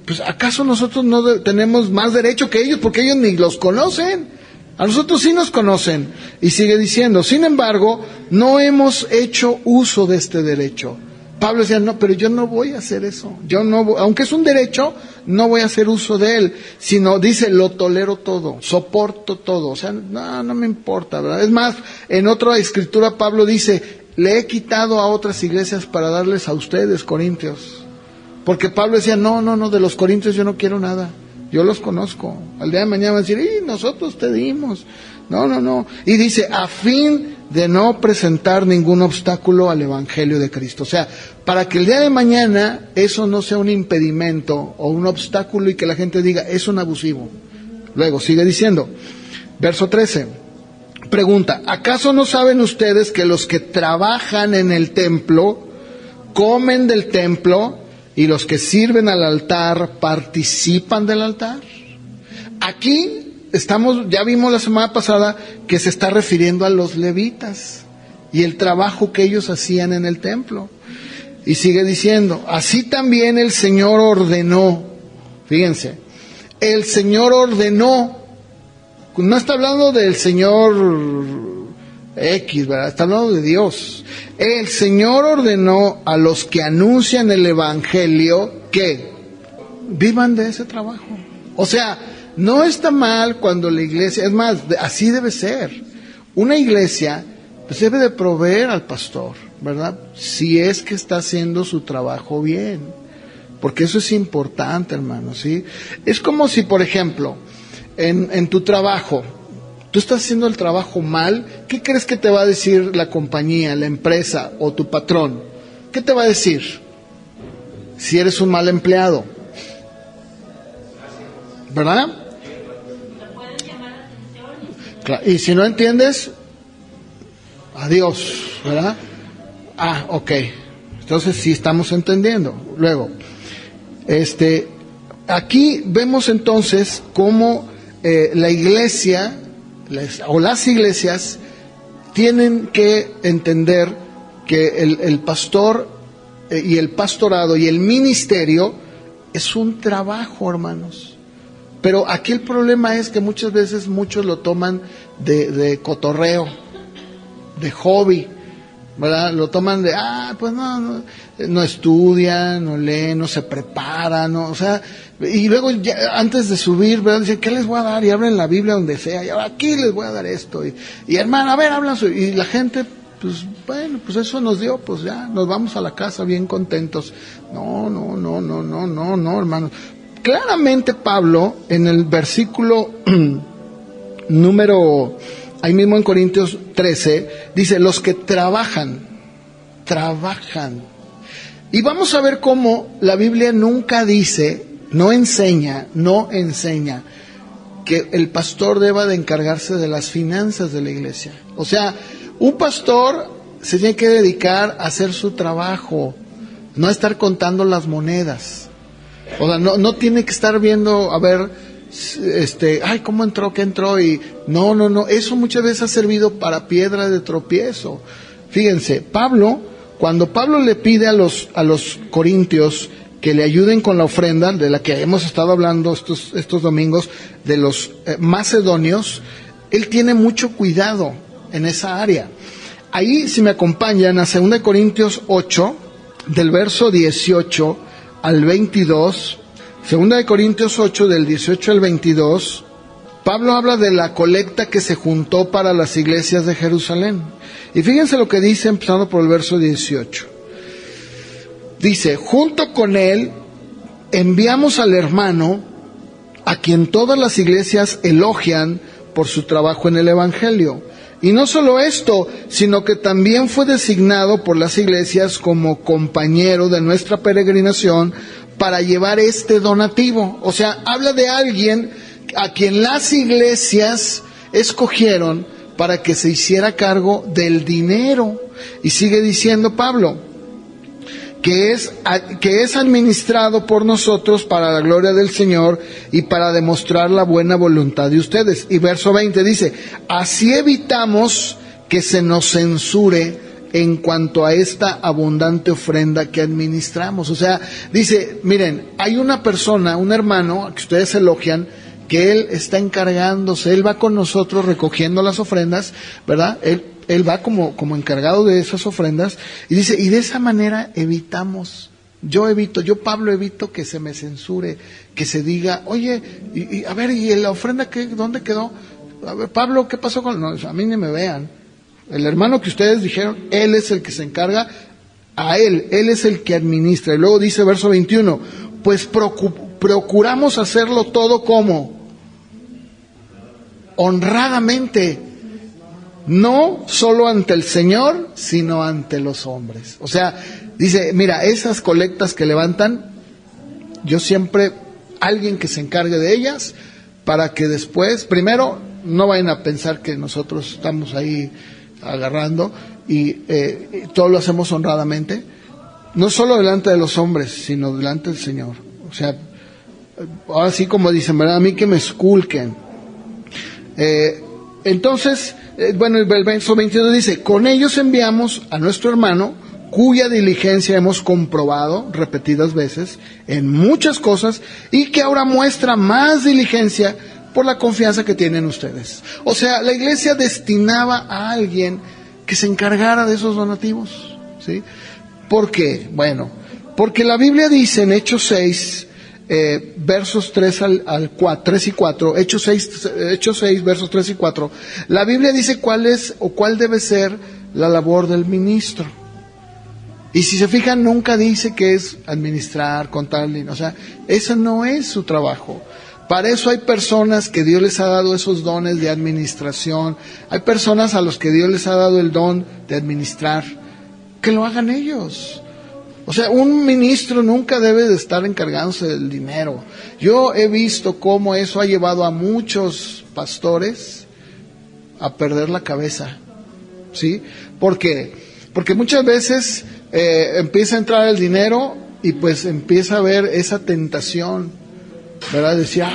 pues ¿acaso nosotros no tenemos más derecho que ellos? Porque ellos ni los conocen. A nosotros sí nos conocen. Y sigue diciendo, sin embargo, no hemos hecho uso de este derecho. Pablo decía, no, pero yo no voy a hacer eso. Yo no, aunque es un derecho, no voy a hacer uso de él. Sino, dice, lo tolero todo, soporto todo. O sea, no me importa, ¿verdad? Es más, en otra escritura Pablo dice, le he quitado a otras iglesias para darles a ustedes, corintios. Porque Pablo decía, no, de los corintios yo no quiero nada. Yo los conozco. Al día de mañana van a decir, nosotros te dimos. No. Y dice, a fin de no presentar ningún obstáculo al Evangelio de Cristo. O sea, para que el día de mañana eso no sea un impedimento o un obstáculo y que la gente diga, es un abusivo. Luego, sigue diciendo, verso 13, pregunta, ¿acaso no saben ustedes que los que trabajan en el templo comen del templo y los que sirven al altar participan del altar? Aquí ya vimos la semana pasada que se está refiriendo a los levitas y el trabajo que ellos hacían en el templo. Y sigue diciendo, así también el Señor ordenó, fíjense, el Señor ordenó, no está hablando del Señor X, ¿verdad? Está hablando de Dios. El Señor ordenó a los que anuncian el Evangelio que vivan de ese trabajo. O sea, no está mal cuando la iglesia, es más, así debe ser. Una iglesia pues debe de proveer al pastor, ¿verdad? Si es que está haciendo su trabajo bien. Porque eso es importante, hermano, ¿sí? Es como si, por ejemplo, en tu trabajo, tú estás haciendo el trabajo mal, ¿qué crees que te va a decir la compañía, la empresa o tu patrón? ¿Qué te va a decir si eres un mal empleado? ¿Verdad? Claro, y si no entiendes, adiós, ¿verdad? Ah, ok. Entonces sí estamos entendiendo. Luego, aquí vemos entonces cómo la iglesia o las iglesias tienen que entender que el pastor y el pastorado y el ministerio es un trabajo, hermanos. Pero aquí el problema es que muchas veces muchos lo toman de cotorreo, de hobby, ¿verdad? Lo toman de, pues no estudian, no leen, no se preparan, no, o sea, y luego ya, antes de subir, ¿verdad? Dicen, ¿qué les voy a dar? Y abren la Biblia donde sea, y aquí les voy a dar esto, y hermano, a ver, hablan, y la gente, pues bueno, pues eso nos dio, pues ya, nos vamos a la casa bien contentos. No, hermano. Claramente Pablo, en el versículo número, ahí mismo en Corintios 13, dice, los que trabajan. Y vamos a ver cómo la Biblia nunca dice, no enseña que el pastor deba de encargarse de las finanzas de la iglesia. O sea, un pastor se tiene que dedicar a hacer su trabajo, no a estar contando las monedas. O sea, no tiene que estar viendo, a ver, ¿cómo entró? ¿Qué entró? Y no, eso muchas veces ha servido para piedra de tropiezo. Fíjense, cuando Pablo le pide a los corintios que le ayuden con la ofrenda, de la que hemos estado hablando estos domingos, de los macedonios, él tiene mucho cuidado en esa área. Ahí, si me acompañan, a 2 Corintios 8, del verso 18 al 22, 2 Corintios 8, del 18 al 22, Pablo habla de la colecta que se juntó para las iglesias de Jerusalén. Y fíjense lo que dice, empezando por el verso 18. Dice, junto con él enviamos al hermano, a quien todas las iglesias elogian por su trabajo en el Evangelio. Y no solo esto, sino que también fue designado por las iglesias como compañero de nuestra peregrinación para llevar este donativo. O sea, habla de alguien a quien las iglesias escogieron para que se hiciera cargo del dinero. Y sigue diciendo Pablo, que es administrado por nosotros para la gloria del Señor y para demostrar la buena voluntad de ustedes. Y verso 20 dice, así evitamos que se nos censure en cuanto a esta abundante ofrenda que administramos. O sea, dice, miren, hay una persona, un hermano, que ustedes elogian, que él está encargándose, él va con nosotros recogiendo las ofrendas, ¿verdad? Él va como encargado de esas ofrendas, y dice, y de esa manera yo Pablo evito que se me censure, que se diga, oye, a ver, ¿y la ofrenda dónde quedó? A ver, Pablo, ¿qué pasó con...? No, a mí ni me vean. El hermano que ustedes dijeron, él es el que se encarga, él es el que administra. Y luego dice verso 21, pues procuramos hacerlo todo como honradamente, no solo ante el Señor, sino ante los hombres. O sea, dice, mira, esas colectas que levantan, yo siempre, alguien que se encargue de ellas, para que después, primero, no vayan a pensar que nosotros estamos ahí agarrando, y todo lo hacemos honradamente, no solo delante de los hombres, sino delante del Señor. O sea, ahora sí como dicen, ¿verdad? A mí que me esculquen. Entonces, bueno, el verso 22 dice, con ellos enviamos a nuestro hermano, cuya diligencia hemos comprobado repetidas veces en muchas cosas, y que ahora muestra más diligencia por la confianza que tienen ustedes. O sea, la iglesia destinaba a alguien que se encargara de esos donativos, ¿sí? ¿Por qué? Bueno, porque la Biblia dice en Hechos 6, versos 3 y 4, Hechos 6, versos 3 y 4, la Biblia dice cuál es o cuál debe ser la labor del ministro. Y si se fijan, nunca dice que es administrar, contar, o sea, ese no es su trabajo. Para eso hay personas que Dios les ha dado esos dones de administración, hay personas a los que Dios les ha dado el don de administrar, que lo hagan ellos. O sea, un ministro nunca debe de estar encargándose del dinero. Yo he visto cómo eso ha llevado a muchos pastores a perder la cabeza, ¿sí? ¿Por qué? Porque muchas veces empieza a entrar el dinero y pues empieza a haber esa tentación, ¿verdad? Decía,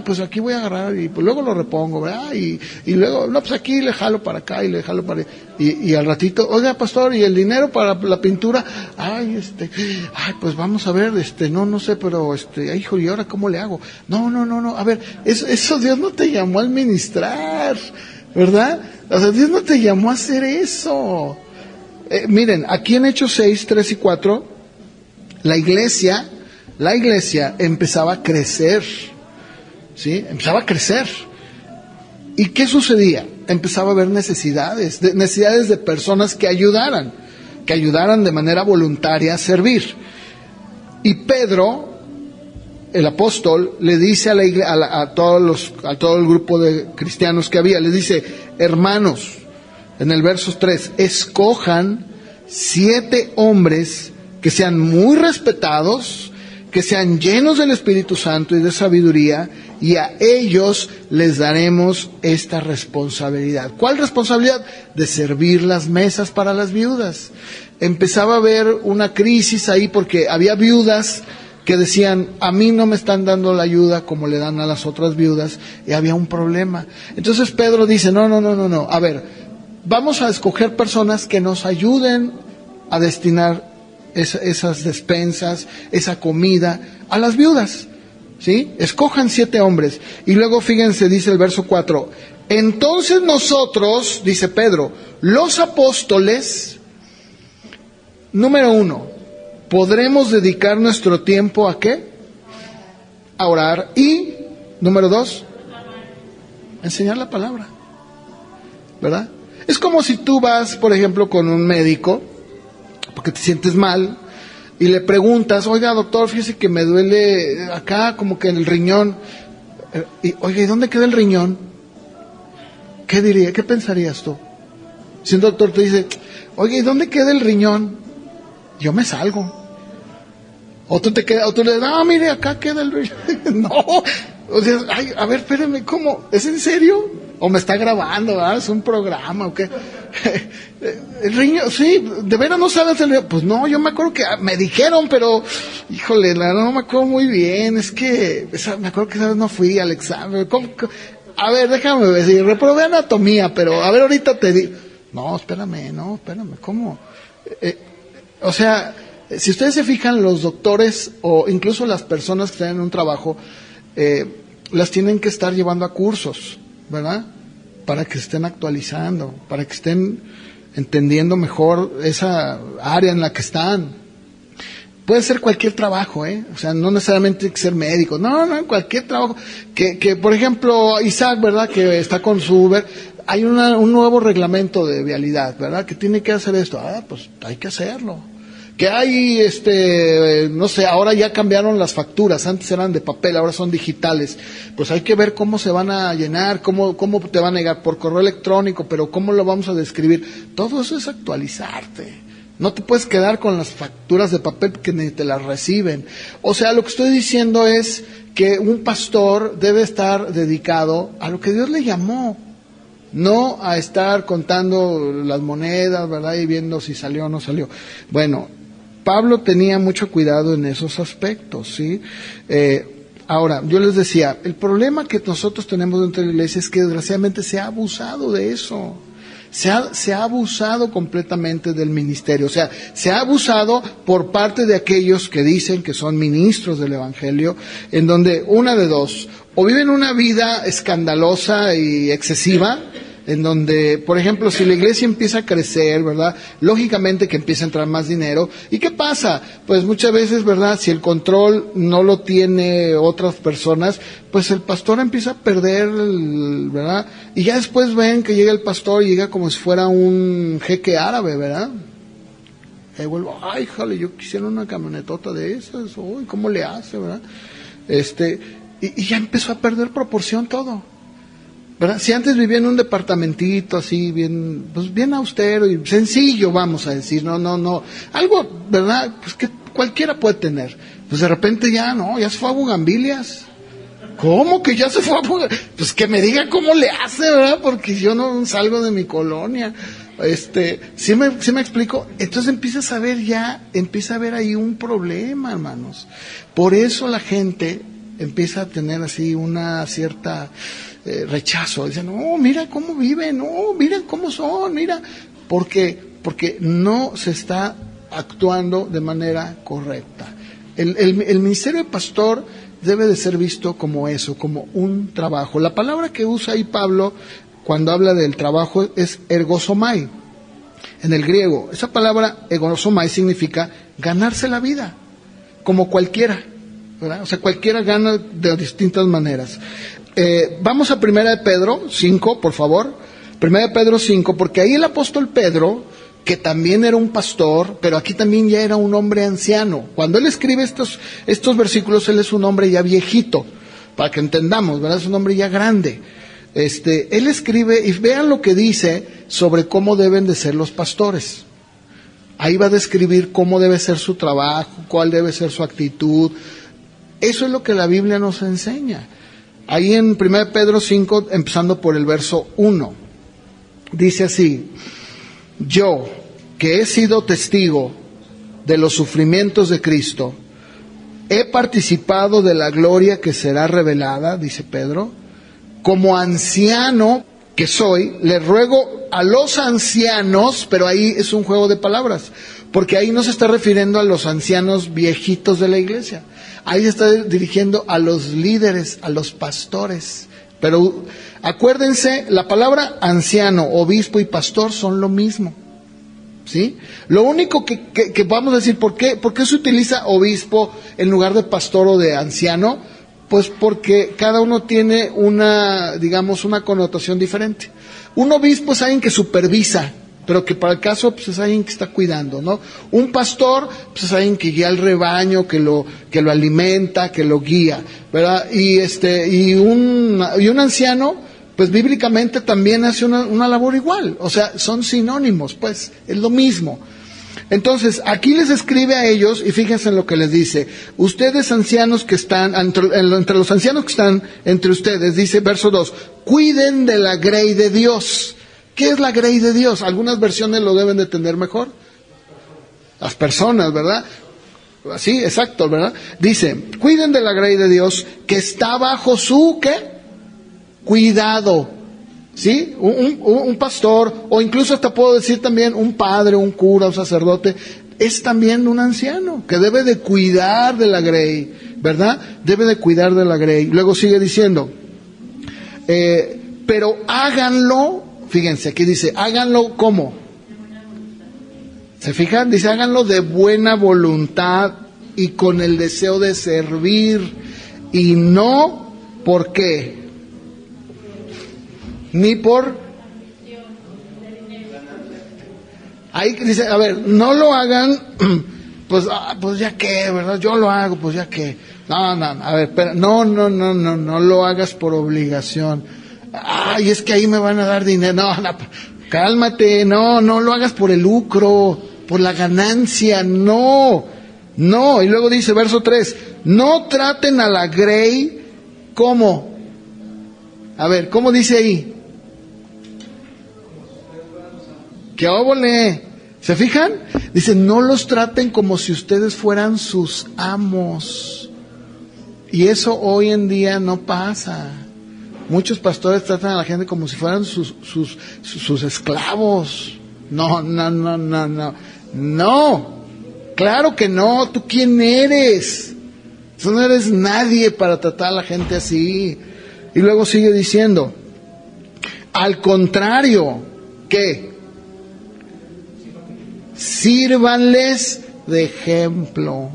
pues aquí voy a agarrar y pues luego lo repongo, ¿verdad? Y luego, no, pues aquí le jalo para acá y le jalo para allá. Y al ratito, oiga, pastor, ¿y el dinero para la pintura? Pues vamos a ver, no sé, pero, hijo, ¿y ahora cómo le hago? No, a ver, eso Dios no te llamó a administrar, ¿verdad? O sea, Dios no te llamó a hacer eso. Miren, aquí en Hechos 6, 3 y 4, la iglesia empezaba a crecer, ¿sí? Empezaba a crecer. ¿Y qué sucedía? Empezaba a haber necesidades de personas que ayudaran de manera voluntaria a servir. Y Pedro, el apóstol, le dice a todo el grupo de cristianos que había, le dice, hermanos, en el verso 3, escojan 7 hombres que sean muy respetados, que sean llenos del Espíritu Santo y de sabiduría, y a ellos les daremos esta responsabilidad. ¿Cuál responsabilidad? De servir las mesas para las viudas. Empezaba a haber una crisis ahí porque había viudas que decían, a mí no me están dando la ayuda como le dan a las otras viudas, y había un problema. Entonces Pedro dice, no, a ver, vamos a escoger personas que nos ayuden a destinar esas despensas, esa comida a las viudas, ¿sí? Escojan 7 hombres. Y luego fíjense, dice el verso 4, entonces nosotros, dice Pedro, los apóstoles, número 1, podremos dedicar nuestro tiempo ¿a qué? A orar. Y, número 2, enseñar la palabra, ¿verdad? Es como si tú vas, por ejemplo, con un médico porque te sientes mal y le preguntas, oiga, doctor, fíjese que me duele acá como que en el riñón. Oiga, ¿y dónde queda el riñón? ¿Qué pensarías tú? Si un doctor te dice, oiga, ¿y dónde queda el riñón? Yo me salgo. O tú le dices, no, mire, acá queda el riñón. No, o sea, a ver, espérame, ¿cómo? ¿Es en serio? ¿O me está grabando, ¿verdad? ¿Es un programa o qué? El riñón, sí, ¿de veras no sabes el riñón? Pues no, yo me acuerdo que me dijeron, pero, híjole, no me acuerdo muy bien, es que, me acuerdo que esa vez no fui al examen. ¿Cómo? A ver, déjame decir, reprobé anatomía, pero, a ver, ahorita te digo. No, espérame, ¿cómo? O sea, si ustedes se fijan, los doctores, o incluso las personas que están en un trabajo, las tienen que estar llevando a cursos, ¿verdad? Para que se estén actualizando, para que estén entendiendo mejor esa área en la que están. Puede ser cualquier trabajo, o sea, no necesariamente tiene que ser médico, no, cualquier trabajo. Que por ejemplo, Isaac, ¿verdad? Que está con su Uber, hay un nuevo reglamento de vialidad, ¿verdad? Que tiene que hacer esto, pues hay que hacerlo. Que hay, no sé, ahora ya cambiaron las facturas, antes eran de papel, ahora son digitales, pues hay que ver cómo se van a llenar, cómo te van a llegar por correo electrónico, pero cómo lo vamos a describir. Todo eso es actualizarte. No te puedes quedar con las facturas de papel que ni te las reciben. O sea, lo que estoy diciendo es que un pastor debe estar dedicado a lo que Dios le llamó. No a estar contando las monedas, ¿verdad? Y viendo si salió o no salió. Bueno, Pablo tenía mucho cuidado en esos aspectos, ¿sí? Ahora, yo les decía, el problema que nosotros tenemos dentro de la iglesia es que desgraciadamente se ha abusado de eso. Se ha abusado completamente del ministerio. O sea, se ha abusado por parte de aquellos que dicen que son ministros del Evangelio, en donde una de dos, o viven una vida escandalosa y excesiva, en donde, por ejemplo, si la iglesia empieza a crecer, ¿verdad? Lógicamente que empieza a entrar más dinero. ¿Y qué pasa? Pues muchas veces, ¿verdad? Si el control no lo tiene otras personas, pues el pastor empieza a perder, ¿verdad? Y ya después ven que llega el pastor y llega como si fuera un jeque árabe, ¿verdad? Y vuelvo, ay, jale, yo quisiera una camionetota de esas, uy, ¿cómo le hace, verdad? Y ya empezó a perder proporción todo. ¿Verdad? Si antes vivía en un departamentito así, bien, pues bien austero y sencillo, vamos a decir, no, algo, ¿verdad? Pues que cualquiera puede tener. Pues de repente ya se fue a Bugambilias. ¿Cómo que ya se fue a Bugambilias? Pues que me diga cómo le hace, ¿verdad? Porque yo no salgo de mi colonia. ¿Sí me explico? Entonces empieza a ver ahí un problema, hermanos. Por eso la gente empieza a tener así una cierta rechazo. Dicen, no, mira cómo viven, no, mira cómo son, mira. Porque no se está actuando de manera correcta. El ministerio de pastor debe de ser visto como eso, como un trabajo. La palabra que usa ahí Pablo cuando habla del trabajo es ergosomai, en el griego. Esa palabra ergosomai significa ganarse la vida, como cualquiera, ¿verdad? O sea, cualquiera gana de distintas maneras. Vamos a 1 de Pedro 5, por favor. 1 de Pedro 5, porque ahí el apóstol Pedro, que también era un pastor, pero aquí también ya era un hombre anciano. Cuando él escribe estos versículos, él es un hombre ya viejito, para que entendamos, ¿verdad? Es un hombre ya grande. Él escribe, y vean lo que dice sobre cómo deben de ser los pastores. Ahí va a describir cómo debe ser su trabajo, cuál debe ser su actitud. Eso es lo que la Biblia nos enseña. Ahí en 1 Pedro 5, empezando por el verso 1, dice así: yo, que he sido testigo de los sufrimientos de Cristo, he participado de la gloria que será revelada, dice Pedro, como anciano que soy, le ruego a los ancianos, pero ahí es un juego de palabras, porque ahí no se está refiriendo a los ancianos viejitos de la iglesia. Ahí se está dirigiendo a los líderes, a los pastores. Pero acuérdense, la palabra anciano, obispo y pastor son lo mismo. ¿Sí? Lo único que vamos a decir, ¿por qué se utiliza obispo en lugar de pastor o de anciano? Pues porque cada uno tiene una connotación diferente. Un obispo es alguien que supervisa, pero que para el caso pues es alguien que está cuidando, ¿no? Un pastor pues es alguien que guía al rebaño, que lo alimenta, que lo guía, ¿verdad? Y un anciano pues bíblicamente también hace una labor igual, o sea, son sinónimos, pues es lo mismo. Entonces, aquí les escribe a ellos, y fíjense en lo que les dice: ustedes ancianos que están, entre los ancianos que están entre ustedes, dice verso 2, cuiden de la grey de Dios. ¿Qué es la grey de Dios? Algunas versiones lo deben de tener mejor. Las personas, ¿verdad? Así, exacto, ¿verdad? Dice, cuiden de la grey de Dios que está bajo su, ¿qué? Cuidado. ¿Sí? Un pastor, o incluso hasta puedo decir también un padre, un cura, un sacerdote, es también un anciano que debe de cuidar de la grey, ¿verdad? Debe de cuidar de la grey. Luego sigue diciendo, pero háganlo, fíjense, aquí dice, háganlo ¿cómo? ¿Se fijan? Dice, háganlo de buena voluntad y con el deseo de servir, y no, ¿por qué? Ni por... Ahí dice, a ver, no lo hagan, pues ya qué, ¿verdad? Yo lo hago, pues ya qué. No, a ver, pero no lo hagas por obligación. Ay, es que ahí me van a dar dinero. No, cálmate, no lo hagas por el lucro, por la ganancia, no. Y luego dice, verso 3, no traten a la grey como... A ver, ¿cómo dice ahí? ¡Qué óvole! ¿Se fijan? Dice, no los traten como si ustedes fueran sus amos. Y eso hoy en día no pasa. Muchos pastores tratan a la gente como si fueran sus esclavos. No. No, claro que no. ¿Tú quién eres? Tú no eres nadie para tratar a la gente así. Y luego sigue diciendo, al contrario, ¿qué? Sírvanles de ejemplo.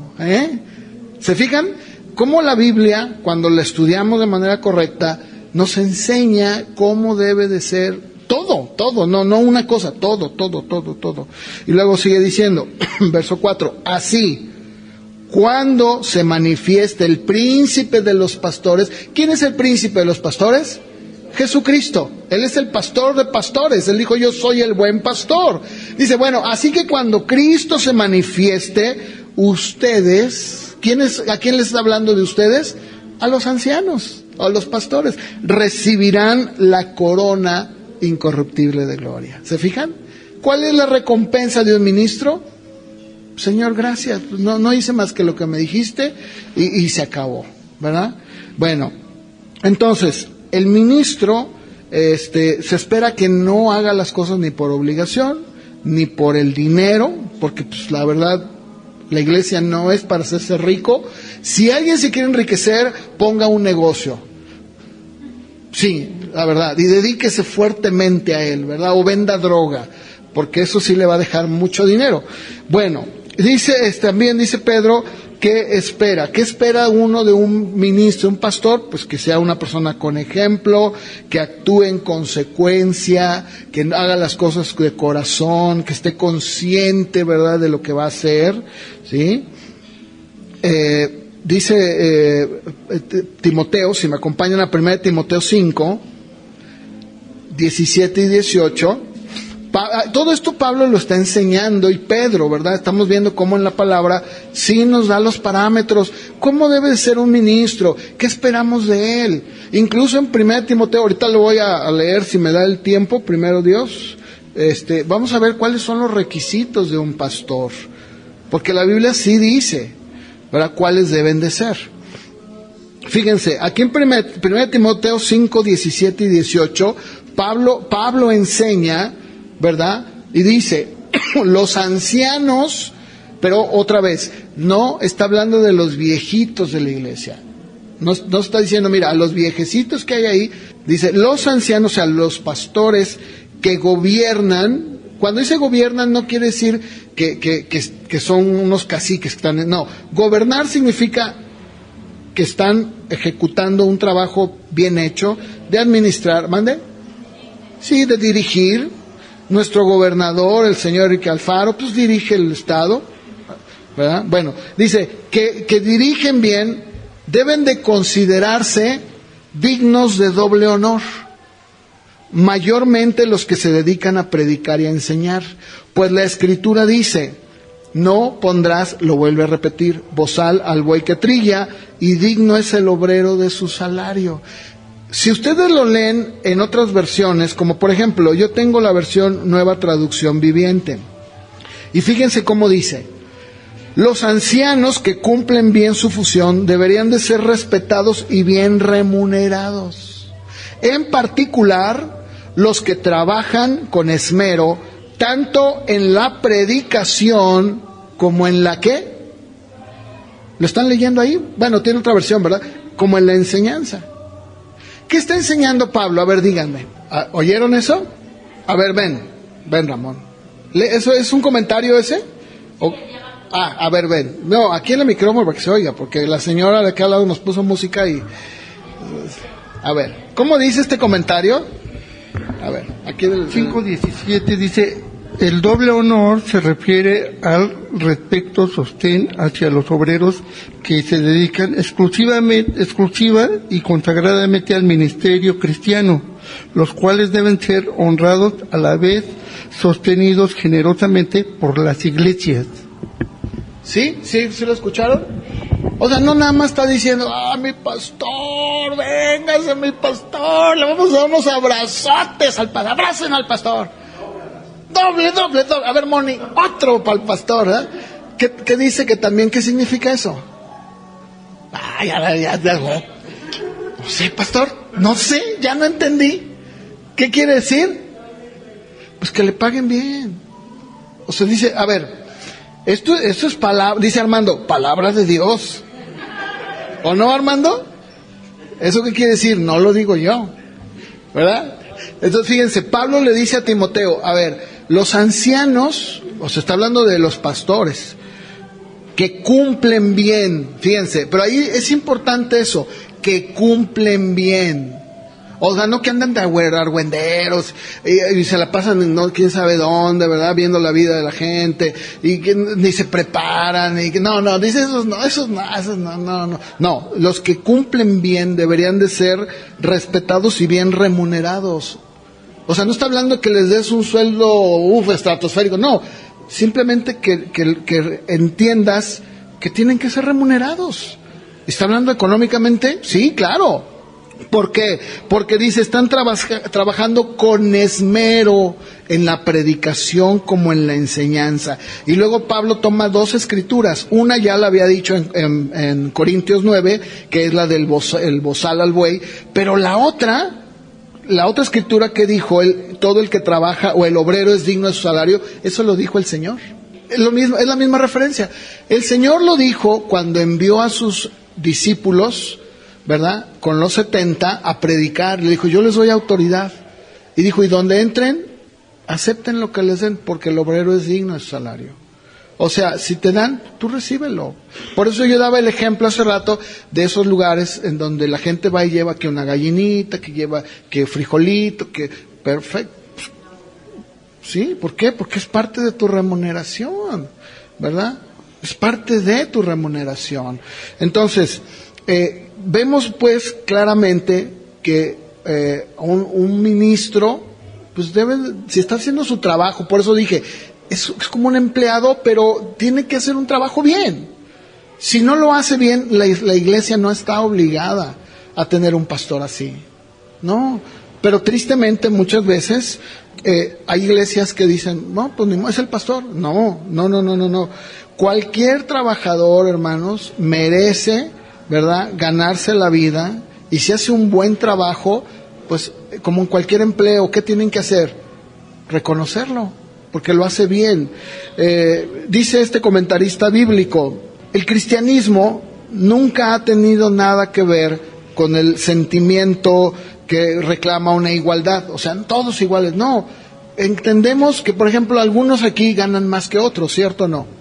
¿Se fijan? Cómo la Biblia, cuando la estudiamos de manera correcta, nos enseña cómo debe de ser todo, no una cosa, todo. Y luego sigue diciendo, verso 4, así, cuando se manifieste el príncipe de los pastores. ¿Quién es el príncipe de los pastores? Jesucristo. Él es el pastor de pastores. Él dijo, yo soy el buen pastor. Dice, bueno, así que cuando Cristo se manifieste, ustedes, ¿a quién les está hablando de ustedes? A los ancianos, a los pastores. Recibirán la corona incorruptible de gloria. ¿Se fijan? ¿Cuál es la recompensa de un ministro? Señor, gracias. No hice más que lo que me dijiste y se acabó, ¿verdad? Bueno, entonces, el ministro se espera que no haga las cosas ni por obligación, ni por el dinero, porque pues la verdad, la iglesia no es para hacerse rico. Si alguien se quiere enriquecer, ponga un negocio. Sí, la verdad, y dedíquese fuertemente a él, ¿verdad? O venda droga, porque eso sí le va a dejar mucho dinero. Bueno, también dice Pedro, ¿qué espera? ¿Qué espera uno de un ministro, un pastor? Pues que sea una persona con ejemplo, que actúe en consecuencia, que haga las cosas de corazón, que esté consciente, ¿verdad?, de lo que va a hacer, ¿sí? Dice Timoteo, si me acompañan a 1 Timoteo 5, 17 y 18, todo esto Pablo lo está enseñando, y Pedro, ¿verdad? Estamos viendo cómo en la palabra sí nos da los parámetros, cómo debe de ser un ministro, qué esperamos de él. Incluso en 1 Timoteo, ahorita lo voy a leer si me da el tiempo, primero Dios, vamos a ver cuáles son los requisitos de un pastor, porque la Biblia sí dice, ¿verdad?, cuáles deben de ser. Fíjense, aquí en 1 Timoteo 5, 17 y 18, Pablo enseña, ¿verdad? Y dice, los ancianos, pero otra vez, no está hablando de los viejitos de la iglesia. No está diciendo, mira, a los viejecitos que hay ahí, dice, los ancianos, o sea, los pastores que gobiernan. Cuando dice gobiernan, no quiere decir que son unos caciques que están, no. Gobernar significa que están ejecutando un trabajo bien hecho, de administrar, ¿mande? Sí, de dirigir. Nuestro gobernador, el señor Enrique Alfaro, pues dirige el Estado, ¿verdad? Bueno, dice que dirigen bien, deben de considerarse dignos de doble honor, mayormente los que se dedican a predicar y a enseñar, pues la Escritura dice, no pondrás, lo vuelve a repetir, bozal al buey que trilla, y digno es el obrero de su salario. Si ustedes lo leen en otras versiones, como por ejemplo, yo tengo la versión Nueva Traducción Viviente, y fíjense cómo dice, los ancianos que cumplen bien su función deberían de ser respetados y bien remunerados. En particular, los que trabajan con esmero, tanto en la predicación como en la ¿qué? ¿Lo están leyendo ahí? Bueno, tiene otra versión, ¿verdad? Como en la enseñanza. ¿Qué está enseñando Pablo? A ver, díganme. ¿Oyeron eso? A ver, ven Ramón. ¿Eso es un comentario ese? A ver, ven. No, aquí en el micrófono para que se oiga, porque la señora de acá al lado nos puso música y... A ver, ¿cómo dice este comentario? A ver, aquí del 5:17 dice, el doble honor se refiere al respecto, sostén hacia los obreros que se dedican exclusiva y consagradamente al ministerio cristiano, los cuales deben ser honrados a la vez sostenidos generosamente por las iglesias. ¿Sí lo escucharon? O sea, no nada más está diciendo, mi pastor, véngase mi pastor, le vamos a dar unos abrazotes al pastor, abracen al pastor. Doble. A ver, Moni, otro para el pastor, ¿eh? ¿Qué dice que también, qué significa eso? Ya. No sé, pastor, no sé, ya no entendí. ¿Qué quiere decir? Pues que le paguen bien. O sea, dice, a ver, esto es palabra, dice Armando, palabra de Dios. ¿O no, Armando? ¿Eso qué quiere decir? No lo digo yo, ¿verdad? Entonces, fíjense, Pablo le dice a Timoteo, a ver, los ancianos, o se está hablando de los pastores, que cumplen bien, fíjense, pero ahí es importante eso, que cumplen bien. O sea, no que andan de argüenderos y se la pasan no quién sabe dónde, ¿verdad? Viendo la vida de la gente y que ni se preparan y que no, dice esos no. No, los que cumplen bien deberían de ser respetados y bien remunerados. O sea, no está hablando que les des un sueldo estratosférico, no, simplemente que entiendas que tienen que ser remunerados. ¿Está hablando económicamente? Sí, claro. ¿Por qué? Porque dice, están trabajando con esmero en la predicación como en la enseñanza. Y luego Pablo toma dos escrituras. Una ya la había dicho en Corintios 9, que es la del el bozal al buey. Pero la otra escritura que dijo, todo el que trabaja o el obrero es digno de su salario, eso lo dijo el Señor. Es la misma referencia. El Señor lo dijo cuando envió a sus discípulos, ¿verdad? Con los 70 a predicar. Le dijo, yo les doy autoridad. Y dijo, y donde entren, acepten lo que les den, porque el obrero es digno de su salario. O sea, si te dan, tú recíbelo. Por eso yo daba el ejemplo hace rato de esos lugares en donde la gente va y lleva que una gallinita, que lleva que frijolito, que perfecto. ¿Sí? ¿Por qué? Porque es parte de tu remuneración, ¿verdad? Es parte de tu remuneración. Entonces, vemos pues claramente que un ministro pues debe, si está haciendo su trabajo, por eso dije, es como un empleado, pero tiene que hacer un trabajo bien. Si no lo hace bien, la iglesia no está obligada a tener un pastor así, no. Pero tristemente muchas veces hay iglesias que dicen, no, pues ni es el pastor. No. Cualquier trabajador, hermanos, merece, ¿verdad?, ganarse la vida, y si hace un buen trabajo, pues como en cualquier empleo, ¿qué tienen que hacer? Reconocerlo, porque lo hace bien. Dice este comentarista bíblico, el cristianismo nunca ha tenido nada que ver con el sentimiento que reclama una igualdad, o sea, todos iguales, no. Entendemos que, por ejemplo, algunos aquí ganan más que otros, ¿cierto o no?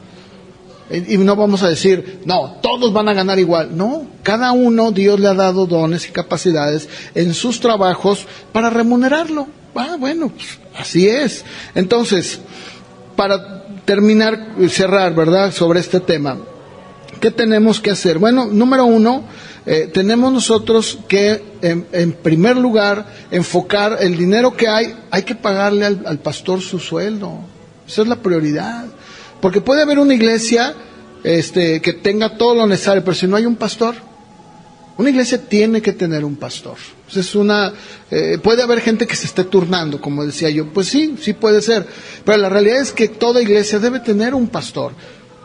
Y no vamos a decir, no, todos van a ganar igual. No, cada uno Dios le ha dado dones y capacidades en sus trabajos para remunerarlo. Bueno, pues, así es. Entonces, para terminar, cerrar, ¿verdad?, sobre este tema, ¿qué tenemos que hacer? Bueno, número uno, tenemos nosotros que, en primer lugar, enfocar el dinero que hay que pagarle al pastor su sueldo. Esa es la prioridad. Porque puede haber una iglesia que tenga todo lo necesario, pero si no hay un pastor, una iglesia tiene que tener un pastor. Es puede haber gente que se esté turnando, como decía yo, pues sí puede ser, pero la realidad es que toda iglesia debe tener un pastor.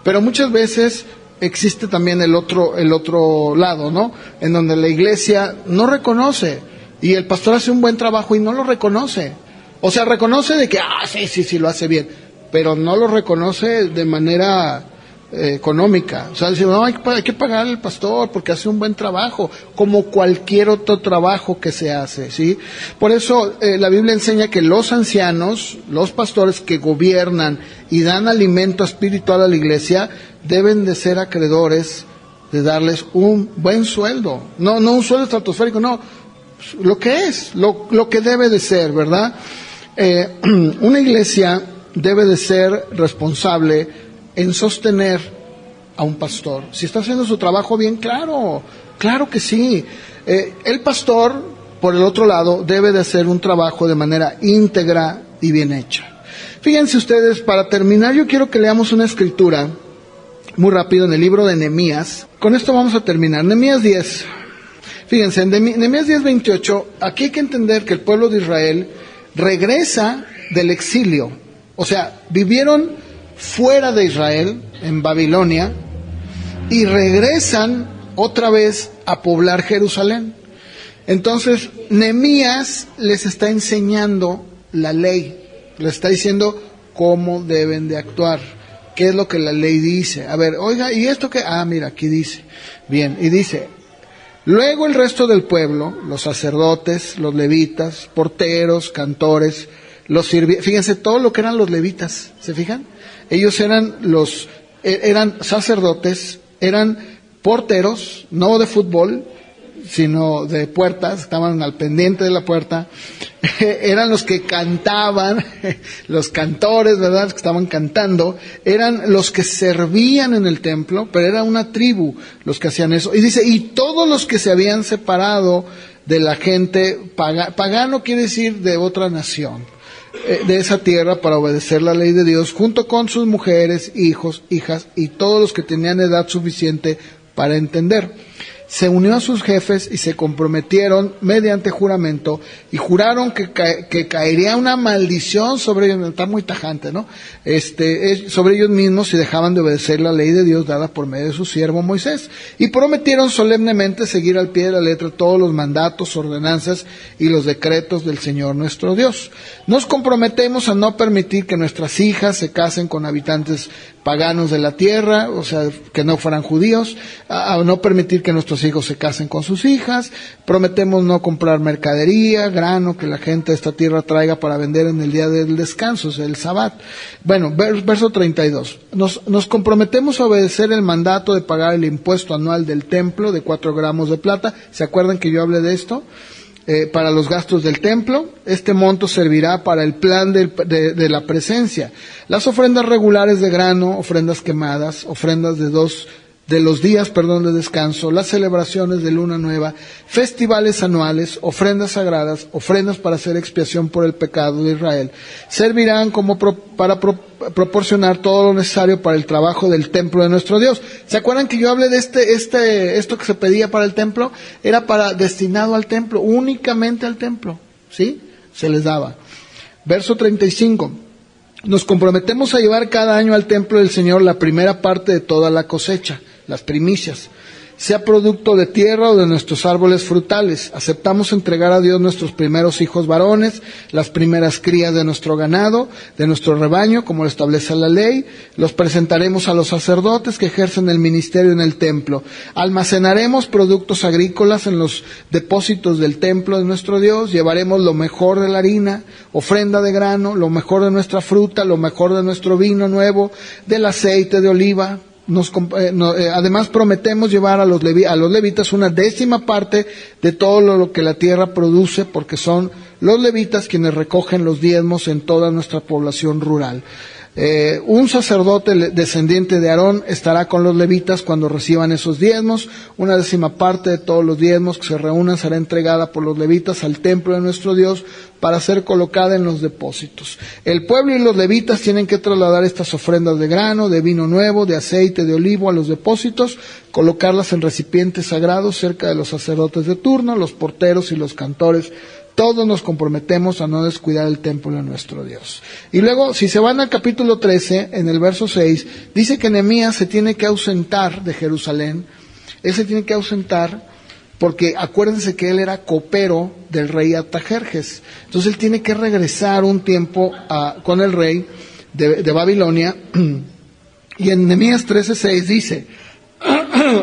Pero muchas veces existe también el otro lado, ¿no? En donde la iglesia no reconoce, y el pastor hace un buen trabajo y no lo reconoce. O sea, reconoce de que, sí, lo hace bien, pero no lo reconoce de manera económica. O sea, dice, no, hay que pagar al pastor porque hace un buen trabajo, como cualquier otro trabajo que se hace, ¿sí? Por eso la Biblia enseña que los ancianos, los pastores que gobiernan y dan alimento espiritual a la iglesia, deben de ser acreedores de darles un buen sueldo. No un sueldo estratosférico, no, lo que es, lo que debe de ser, ¿verdad? Una iglesia debe de ser responsable en sostener a un pastor. Si está haciendo su trabajo bien, claro que sí. El pastor, por el otro lado, debe de hacer un trabajo de manera íntegra y bien hecha. Fíjense ustedes, para terminar, yo quiero que leamos una escritura muy rápido en el libro de Nehemías. Con esto vamos a terminar. Nehemías 10. Fíjense, en Nehemías 10:28, aquí hay que entender que el pueblo de Israel regresa del exilio. O sea, vivieron fuera de Israel, en Babilonia, y regresan otra vez a poblar Jerusalén. Entonces, Nehemías les está enseñando la ley, les está diciendo cómo deben de actuar, qué es lo que la ley dice. A ver, oiga, ¿y esto qué? Mira, aquí dice. Bien, y dice, Luego el resto del pueblo, los sacerdotes, los levitas, porteros, cantores, los sirvientes, fíjense todo lo que eran los levitas, ¿se fijan? Ellos eran eran sacerdotes, eran porteros, no de fútbol, sino de puertas, estaban al pendiente de la puerta, eran los que cantaban, los cantores, ¿verdad?, los que estaban cantando, eran los que servían en el templo, pero era una tribu los que hacían eso. Y dice, y todos los que se habían separado de la gente pagano quiere decir de otra nación, de esa tierra, para obedecer la ley de Dios, junto con sus mujeres, hijos, hijas y todos los que tenían edad suficiente para entender. Se unió a sus jefes y se comprometieron mediante juramento y juraron que caería una maldición sobre ellos, está muy tajante, ¿no? Sobre ellos mismos si dejaban de obedecer la ley de Dios dada por medio de su siervo Moisés. Y prometieron solemnemente seguir al pie de la letra todos los mandatos, ordenanzas y los decretos del Señor nuestro Dios. Nos comprometemos a no permitir que nuestras hijas se casen con habitantes paganos de la tierra, o sea, que no fueran judíos, a no permitir que nuestros hijos se casen con sus hijas, prometemos no comprar mercadería, grano que la gente de esta tierra traiga para vender en el día del descanso, o sea, el Sabbat. Bueno, verso 32. Nos comprometemos a obedecer el mandato de pagar el impuesto anual del templo de 4 gramos de plata. ¿Se acuerdan que yo hablé de esto? Para los gastos del templo. Este monto servirá para el plan de la presencia. Las ofrendas regulares de grano, ofrendas quemadas, ofrendas de los días de descanso, las celebraciones de luna nueva, festivales anuales, ofrendas sagradas, ofrendas para hacer expiación por el pecado de Israel, servirán para proporcionar todo lo necesario para el trabajo del templo de nuestro Dios. ¿Se acuerdan que yo hablé de esto que se pedía para el templo? Era destinado al templo, únicamente al templo, ¿sí? Se les daba. Verso 35. Nos comprometemos a llevar cada año al templo del Señor la primera parte de toda la cosecha, las primicias, sea producto de tierra o de nuestros árboles frutales. Aceptamos entregar a Dios nuestros primeros hijos varones, las primeras crías de nuestro ganado, de nuestro rebaño, como lo establece la ley. Los presentaremos a los sacerdotes que ejercen el ministerio en el templo. Almacenaremos productos agrícolas en los depósitos del templo de nuestro Dios. Llevaremos lo mejor de la harina, ofrenda de grano, lo mejor de nuestra fruta, lo mejor de nuestro vino nuevo, del aceite de oliva. Además prometemos llevar a los levitas una 10ª parte de todo lo que la tierra produce, porque son los levitas quienes recogen los diezmos en toda nuestra población rural. Un sacerdote descendiente de Aarón estará con los levitas cuando reciban esos diezmos. Una 10ª parte de todos los diezmos que se reúnan será entregada por los levitas al templo de nuestro Dios para ser colocada en los depósitos. El pueblo y los levitas tienen que trasladar estas ofrendas de grano, de vino nuevo, de aceite de olivo a los depósitos, colocarlas en recipientes sagrados cerca de los sacerdotes de turno, los porteros y los cantores. Todos nos comprometemos a no descuidar el templo de nuestro Dios. Y luego, si se van al capítulo 13, en el verso 6, dice que Nehemías se tiene que ausentar de Jerusalén. Él se tiene que ausentar porque acuérdense que él era copero del rey Artajerjes. Entonces él tiene que regresar un tiempo con el rey de Babilonia. Y en Nehemías 13:6 dice,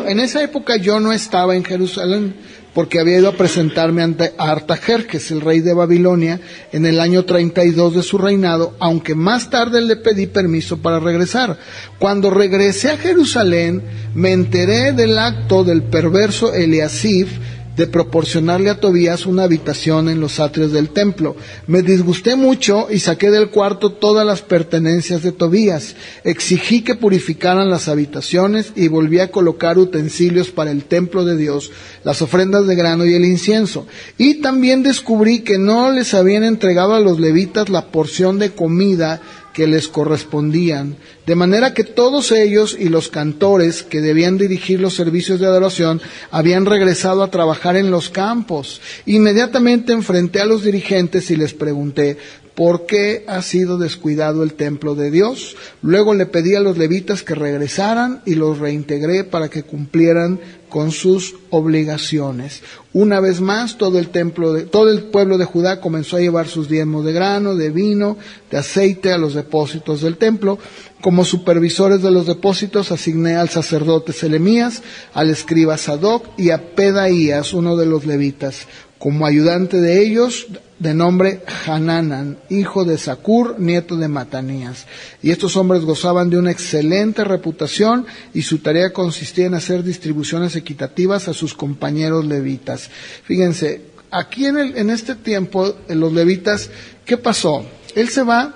en esa época yo no estaba en Jerusalén, porque había ido a presentarme ante Artajerjes, el rey de Babilonia, en el año 32 de su reinado, aunque más tarde le pedí permiso para regresar. Cuando regresé a Jerusalén, me enteré del acto del perverso Eliasib de proporcionarle a Tobías una habitación en los atrios del templo. Me disgusté mucho y saqué del cuarto todas las pertenencias de Tobías. Exigí que purificaran las habitaciones y volví a colocar utensilios para el templo de Dios, las ofrendas de grano y el incienso. Y también descubrí que no les habían entregado a los levitas la porción de comida que les correspondían, de manera que todos ellos y los cantores que debían dirigir los servicios de adoración habían regresado a trabajar en los campos. Inmediatamente enfrenté a los dirigentes y les pregunté, ¿por qué ha sido descuidado el templo de Dios? Luego le pedí a los levitas que regresaran y los reintegré para que cumplieran con sus obligaciones. Una vez más, todo el pueblo de Judá comenzó a llevar sus diezmos de grano, de vino, de aceite a los depósitos del templo. Como supervisores de los depósitos asigné al sacerdote Selemías, al escriba Sadoc y a Pedaías, uno de los levitas. Como ayudante de ellos, de nombre Hananan, hijo de Zacur, nieto de Matanías. Y estos hombres gozaban de una excelente reputación y su tarea consistía en hacer distribuciones equitativas a sus compañeros levitas. Fíjense, aquí en este tiempo, los levitas, ¿qué pasó? Él se va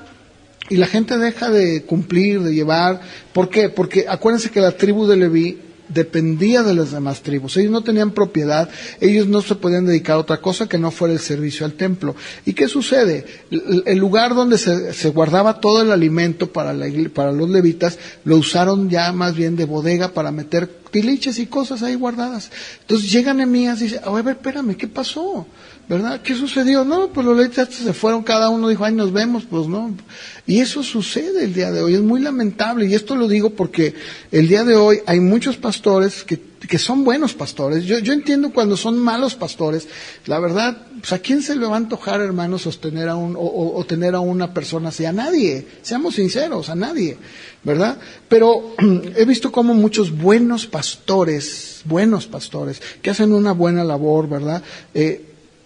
y la gente deja de cumplir, de llevar. ¿Por qué? Porque acuérdense que la tribu de Leví dependía de las demás tribus. Ellos no tenían propiedad, ellos no se podían dedicar a otra cosa que no fuera el servicio al templo. ¿Y qué sucede? El lugar donde se guardaba todo el alimento para los levitas, lo usaron ya más bien de bodega para meter tiliches y cosas ahí guardadas. Entonces llega Nehemías y dice, a ver, espérame, ¿qué pasó? ¿Verdad? ¿Qué sucedió? No, pues los levitas se fueron, cada uno dijo, ay, nos vemos, pues no. Y eso sucede el día de hoy, es muy lamentable, y esto lo digo porque el día de hoy hay muchos pastores que son buenos pastores. Yo entiendo cuando son malos pastores, la verdad, pues a quién se le va a antojar, hermano, sostener o tener a una persona así, a nadie, seamos sinceros, a nadie, ¿verdad? Pero he visto como muchos buenos pastores, que hacen una buena labor, ¿verdad?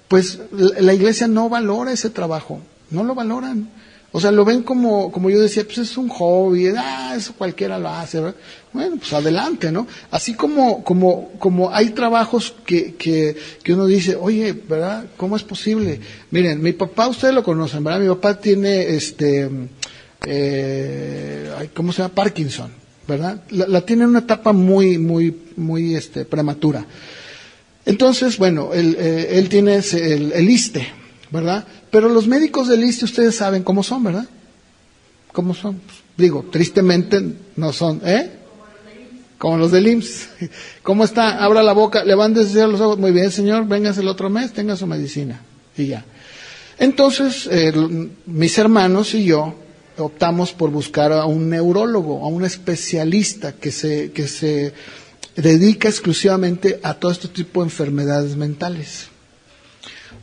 Pues la iglesia no valora ese trabajo, no lo valoran. O sea, lo ven como yo decía, pues es un hobby, eso cualquiera lo hace, ¿verdad? Bueno, pues adelante, ¿no? Así como hay trabajos que uno dice, oye, ¿verdad? ¿Cómo es posible? Miren, mi papá, ustedes lo conocen, ¿verdad? Mi papá tiene, ¿cómo se llama? Parkinson, ¿verdad? La tiene en una etapa muy prematura. Entonces, bueno, él tiene el ISSSTE, ¿verdad? Pero los médicos del ISSSTE ustedes saben cómo son, ¿verdad? ¿Cómo son? Pues, digo, tristemente no son, como los del IMSS. ¿Cómo está? Abra la boca, levántese los ojos. Muy bien, señor, véngase el otro mes, tenga su medicina. Y ya. Entonces, mis hermanos y yo optamos por buscar a un neurólogo, a un especialista que se dedica exclusivamente a todo este tipo de enfermedades mentales.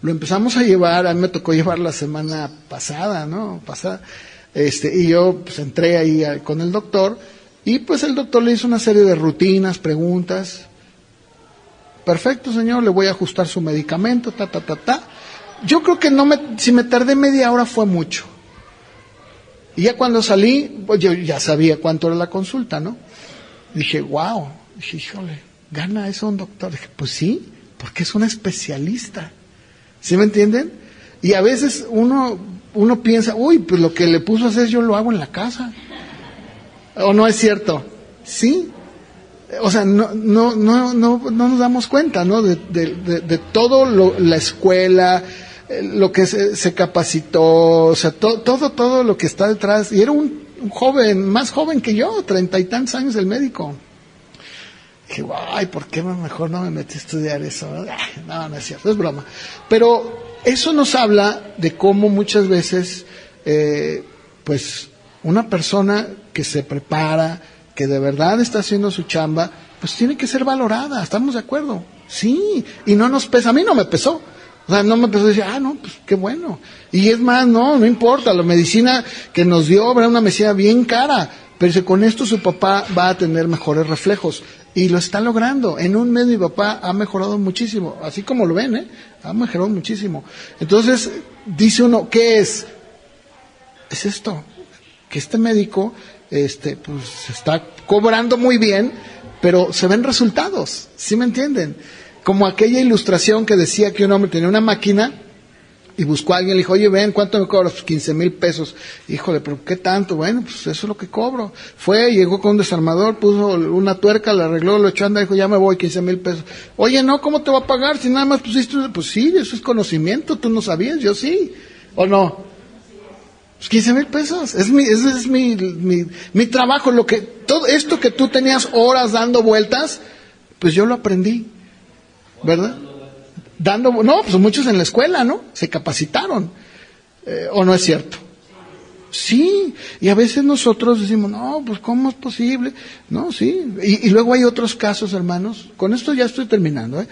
Lo empezamos a llevar, a mí me tocó llevar la semana pasada, y yo pues entré ahí con el doctor, y pues el doctor le hizo una serie de rutinas, preguntas. Perfecto, señor, le voy a ajustar su medicamento, Yo creo que si me tardé media hora fue mucho. Y ya cuando salí, pues yo ya sabía cuánto era la consulta, ¿no? Dije, wow. Dije, híjole, ¿gana eso un doctor? Dije, pues sí, porque es un especialista. ¿Sí me entienden? Y a veces uno piensa, uy, pues lo que le puso a hacer yo lo hago en la casa. ¿O no es cierto? Sí. O sea, no nos damos cuenta, ¿no? De todo la escuela, lo que se capacitó, o sea, todo lo que está detrás. Y era un joven, más joven que yo, 30 y tantos años el médico. Dije, ay, ¿por qué mejor no me metí a estudiar eso? No es cierto, es broma. Pero eso nos habla de cómo muchas veces, pues, una persona que se prepara, que de verdad está haciendo su chamba, pues tiene que ser valorada, ¿estamos de acuerdo? Sí, y no nos pesa, a mí no me pesó. O sea, no me empezó a decir, no, pues qué bueno. Y es más, no importa, la medicina que nos dio era una medicina bien cara, pero dice, con esto su papá va a tener mejores reflejos. Y lo está logrando. En un mes mi papá ha mejorado muchísimo. Así como lo ven, ha mejorado muchísimo. Entonces, dice uno, ¿qué es? Es esto. Que este médico, pues, está cobrando muy bien, pero se ven resultados. ¿Sí me entienden? Como aquella ilustración que decía que un hombre tenía una máquina y buscó a alguien, le dijo, oye, ven, ¿cuánto me cobras? Pues 15,000 pesos. Híjole, pero ¿qué tanto? Bueno, pues eso es lo que cobro. Llegó con un desarmador, puso una tuerca, la arregló, lo echó a andar, dijo, ya me voy, 15,000 pesos. Oye, no, ¿cómo te va a pagar? Si nada más pusiste, pues sí, eso es conocimiento, tú no sabías, yo sí. ¿O no? Pues 15,000 pesos. Ese es mi trabajo, todo esto que tú tenías horas dando vueltas, pues yo lo aprendí. ¿Verdad? Pues muchos en la escuela, ¿no? Se capacitaron. ¿O no es cierto? Sí, y a veces nosotros decimos, no, pues ¿cómo es posible? No, sí, y luego hay otros casos, hermanos, con esto ya estoy terminando,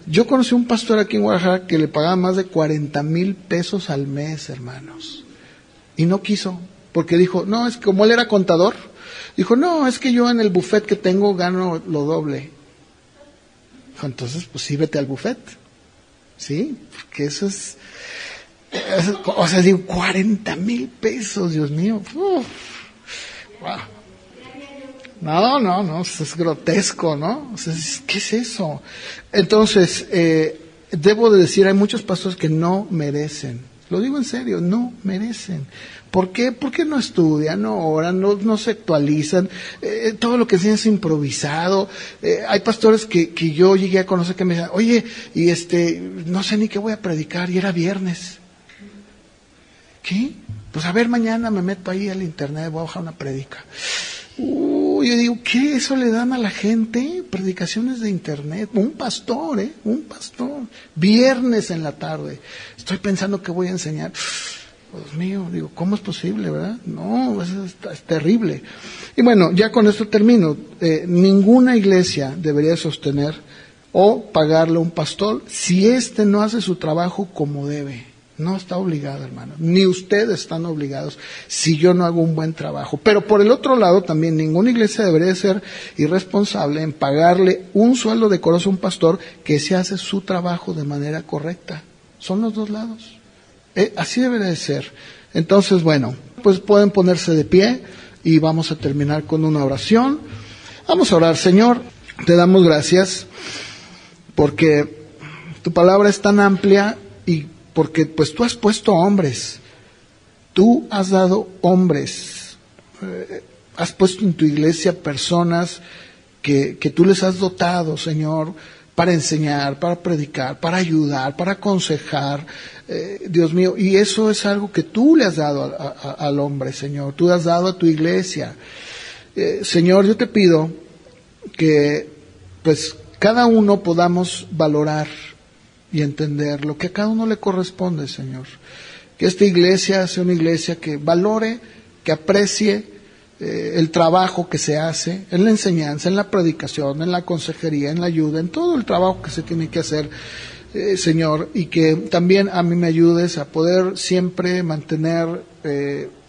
Yo conocí un pastor aquí en Guadalajara que le pagaba más de 40,000 pesos al mes, hermanos, y no quiso, porque dijo, no, es que como él era contador, dijo, no, es que yo en el buffet que tengo gano lo doble. Dijo, entonces, pues sí, vete al buffet, ¿sí? Porque eso es, o sea, digo, 40,000 pesos, Dios mío. Wow. No, es grotesco, ¿no? O sea, ¿qué es eso? Entonces, debo de decir, hay muchos pastores que no merecen, lo digo en serio, no merecen. ¿Por qué? Porque no estudian, no oran, no se actualizan, todo lo que enseñan es improvisado. Hay pastores que yo llegué a conocer que me decían, oye, y no sé ni qué voy a predicar, y era viernes. ¿Qué? Pues a ver, mañana me meto ahí al internet, voy a bajar una predica. Yo digo, ¿qué? ¿Eso le dan a la gente? Predicaciones de internet. Un pastor. Viernes en la tarde. Estoy pensando que voy a enseñar. Dios mío, digo, ¿cómo es posible, verdad? No, es terrible. Y bueno, ya con esto termino. Ninguna iglesia debería sostener o pagarle a un pastor si éste no hace su trabajo como debe. No está obligado, hermano. Ni ustedes están obligados si yo no hago un buen trabajo. Pero por el otro lado, también ninguna iglesia debería ser irresponsable en pagarle un sueldo decoroso a un pastor que se hace su trabajo de manera correcta. Son los dos lados. Así debe de ser. Entonces, bueno, pues pueden ponerse de pie y vamos a terminar con una oración. Vamos a orar. Señor, te damos gracias porque tu palabra es tan amplia y porque pues tú has puesto hombres, tú has dado hombres, has puesto en tu iglesia personas que tú les has dotado, Señor, para enseñar, para predicar, para ayudar, para aconsejar, Dios mío, y eso es algo que tú le has dado al hombre, Señor, tú has dado a tu iglesia. Señor, yo te pido que pues cada uno podamos valorar y entender lo que a cada uno le corresponde, Señor. Que esta iglesia sea una iglesia que valore, que aprecie el trabajo que se hace en la enseñanza, en la predicación, en la consejería, en la ayuda, en todo el trabajo que se tiene que hacer, Señor, y que también a mí me ayudes a poder siempre mantener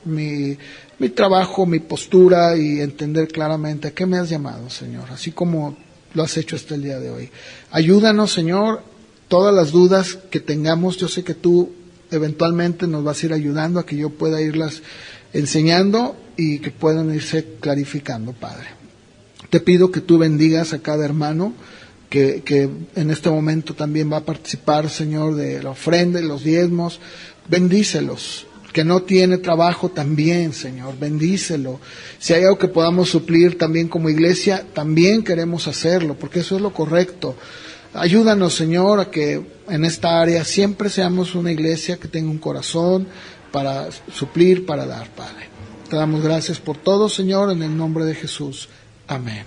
mi trabajo, mi postura y entender claramente a qué me has llamado, Señor, así como lo has hecho hasta el día de hoy. Ayúdanos, Señor. Todas las dudas que tengamos, yo sé que tú eventualmente nos vas a ir ayudando a que yo pueda irlas enseñando y que puedan irse clarificando, Padre. Te pido que tú bendigas a cada hermano que en este momento también va a participar, Señor, de la ofrenda y los diezmos. Bendícelos. Que no tiene trabajo también, Señor, bendícelo. Si hay algo que podamos suplir también como iglesia, también queremos hacerlo, porque eso es lo correcto. Ayúdanos, Señor, a que en esta área siempre seamos una iglesia que tenga un corazón para suplir, para dar, Padre. Te damos gracias por todo, Señor, en el nombre de Jesús. Amén.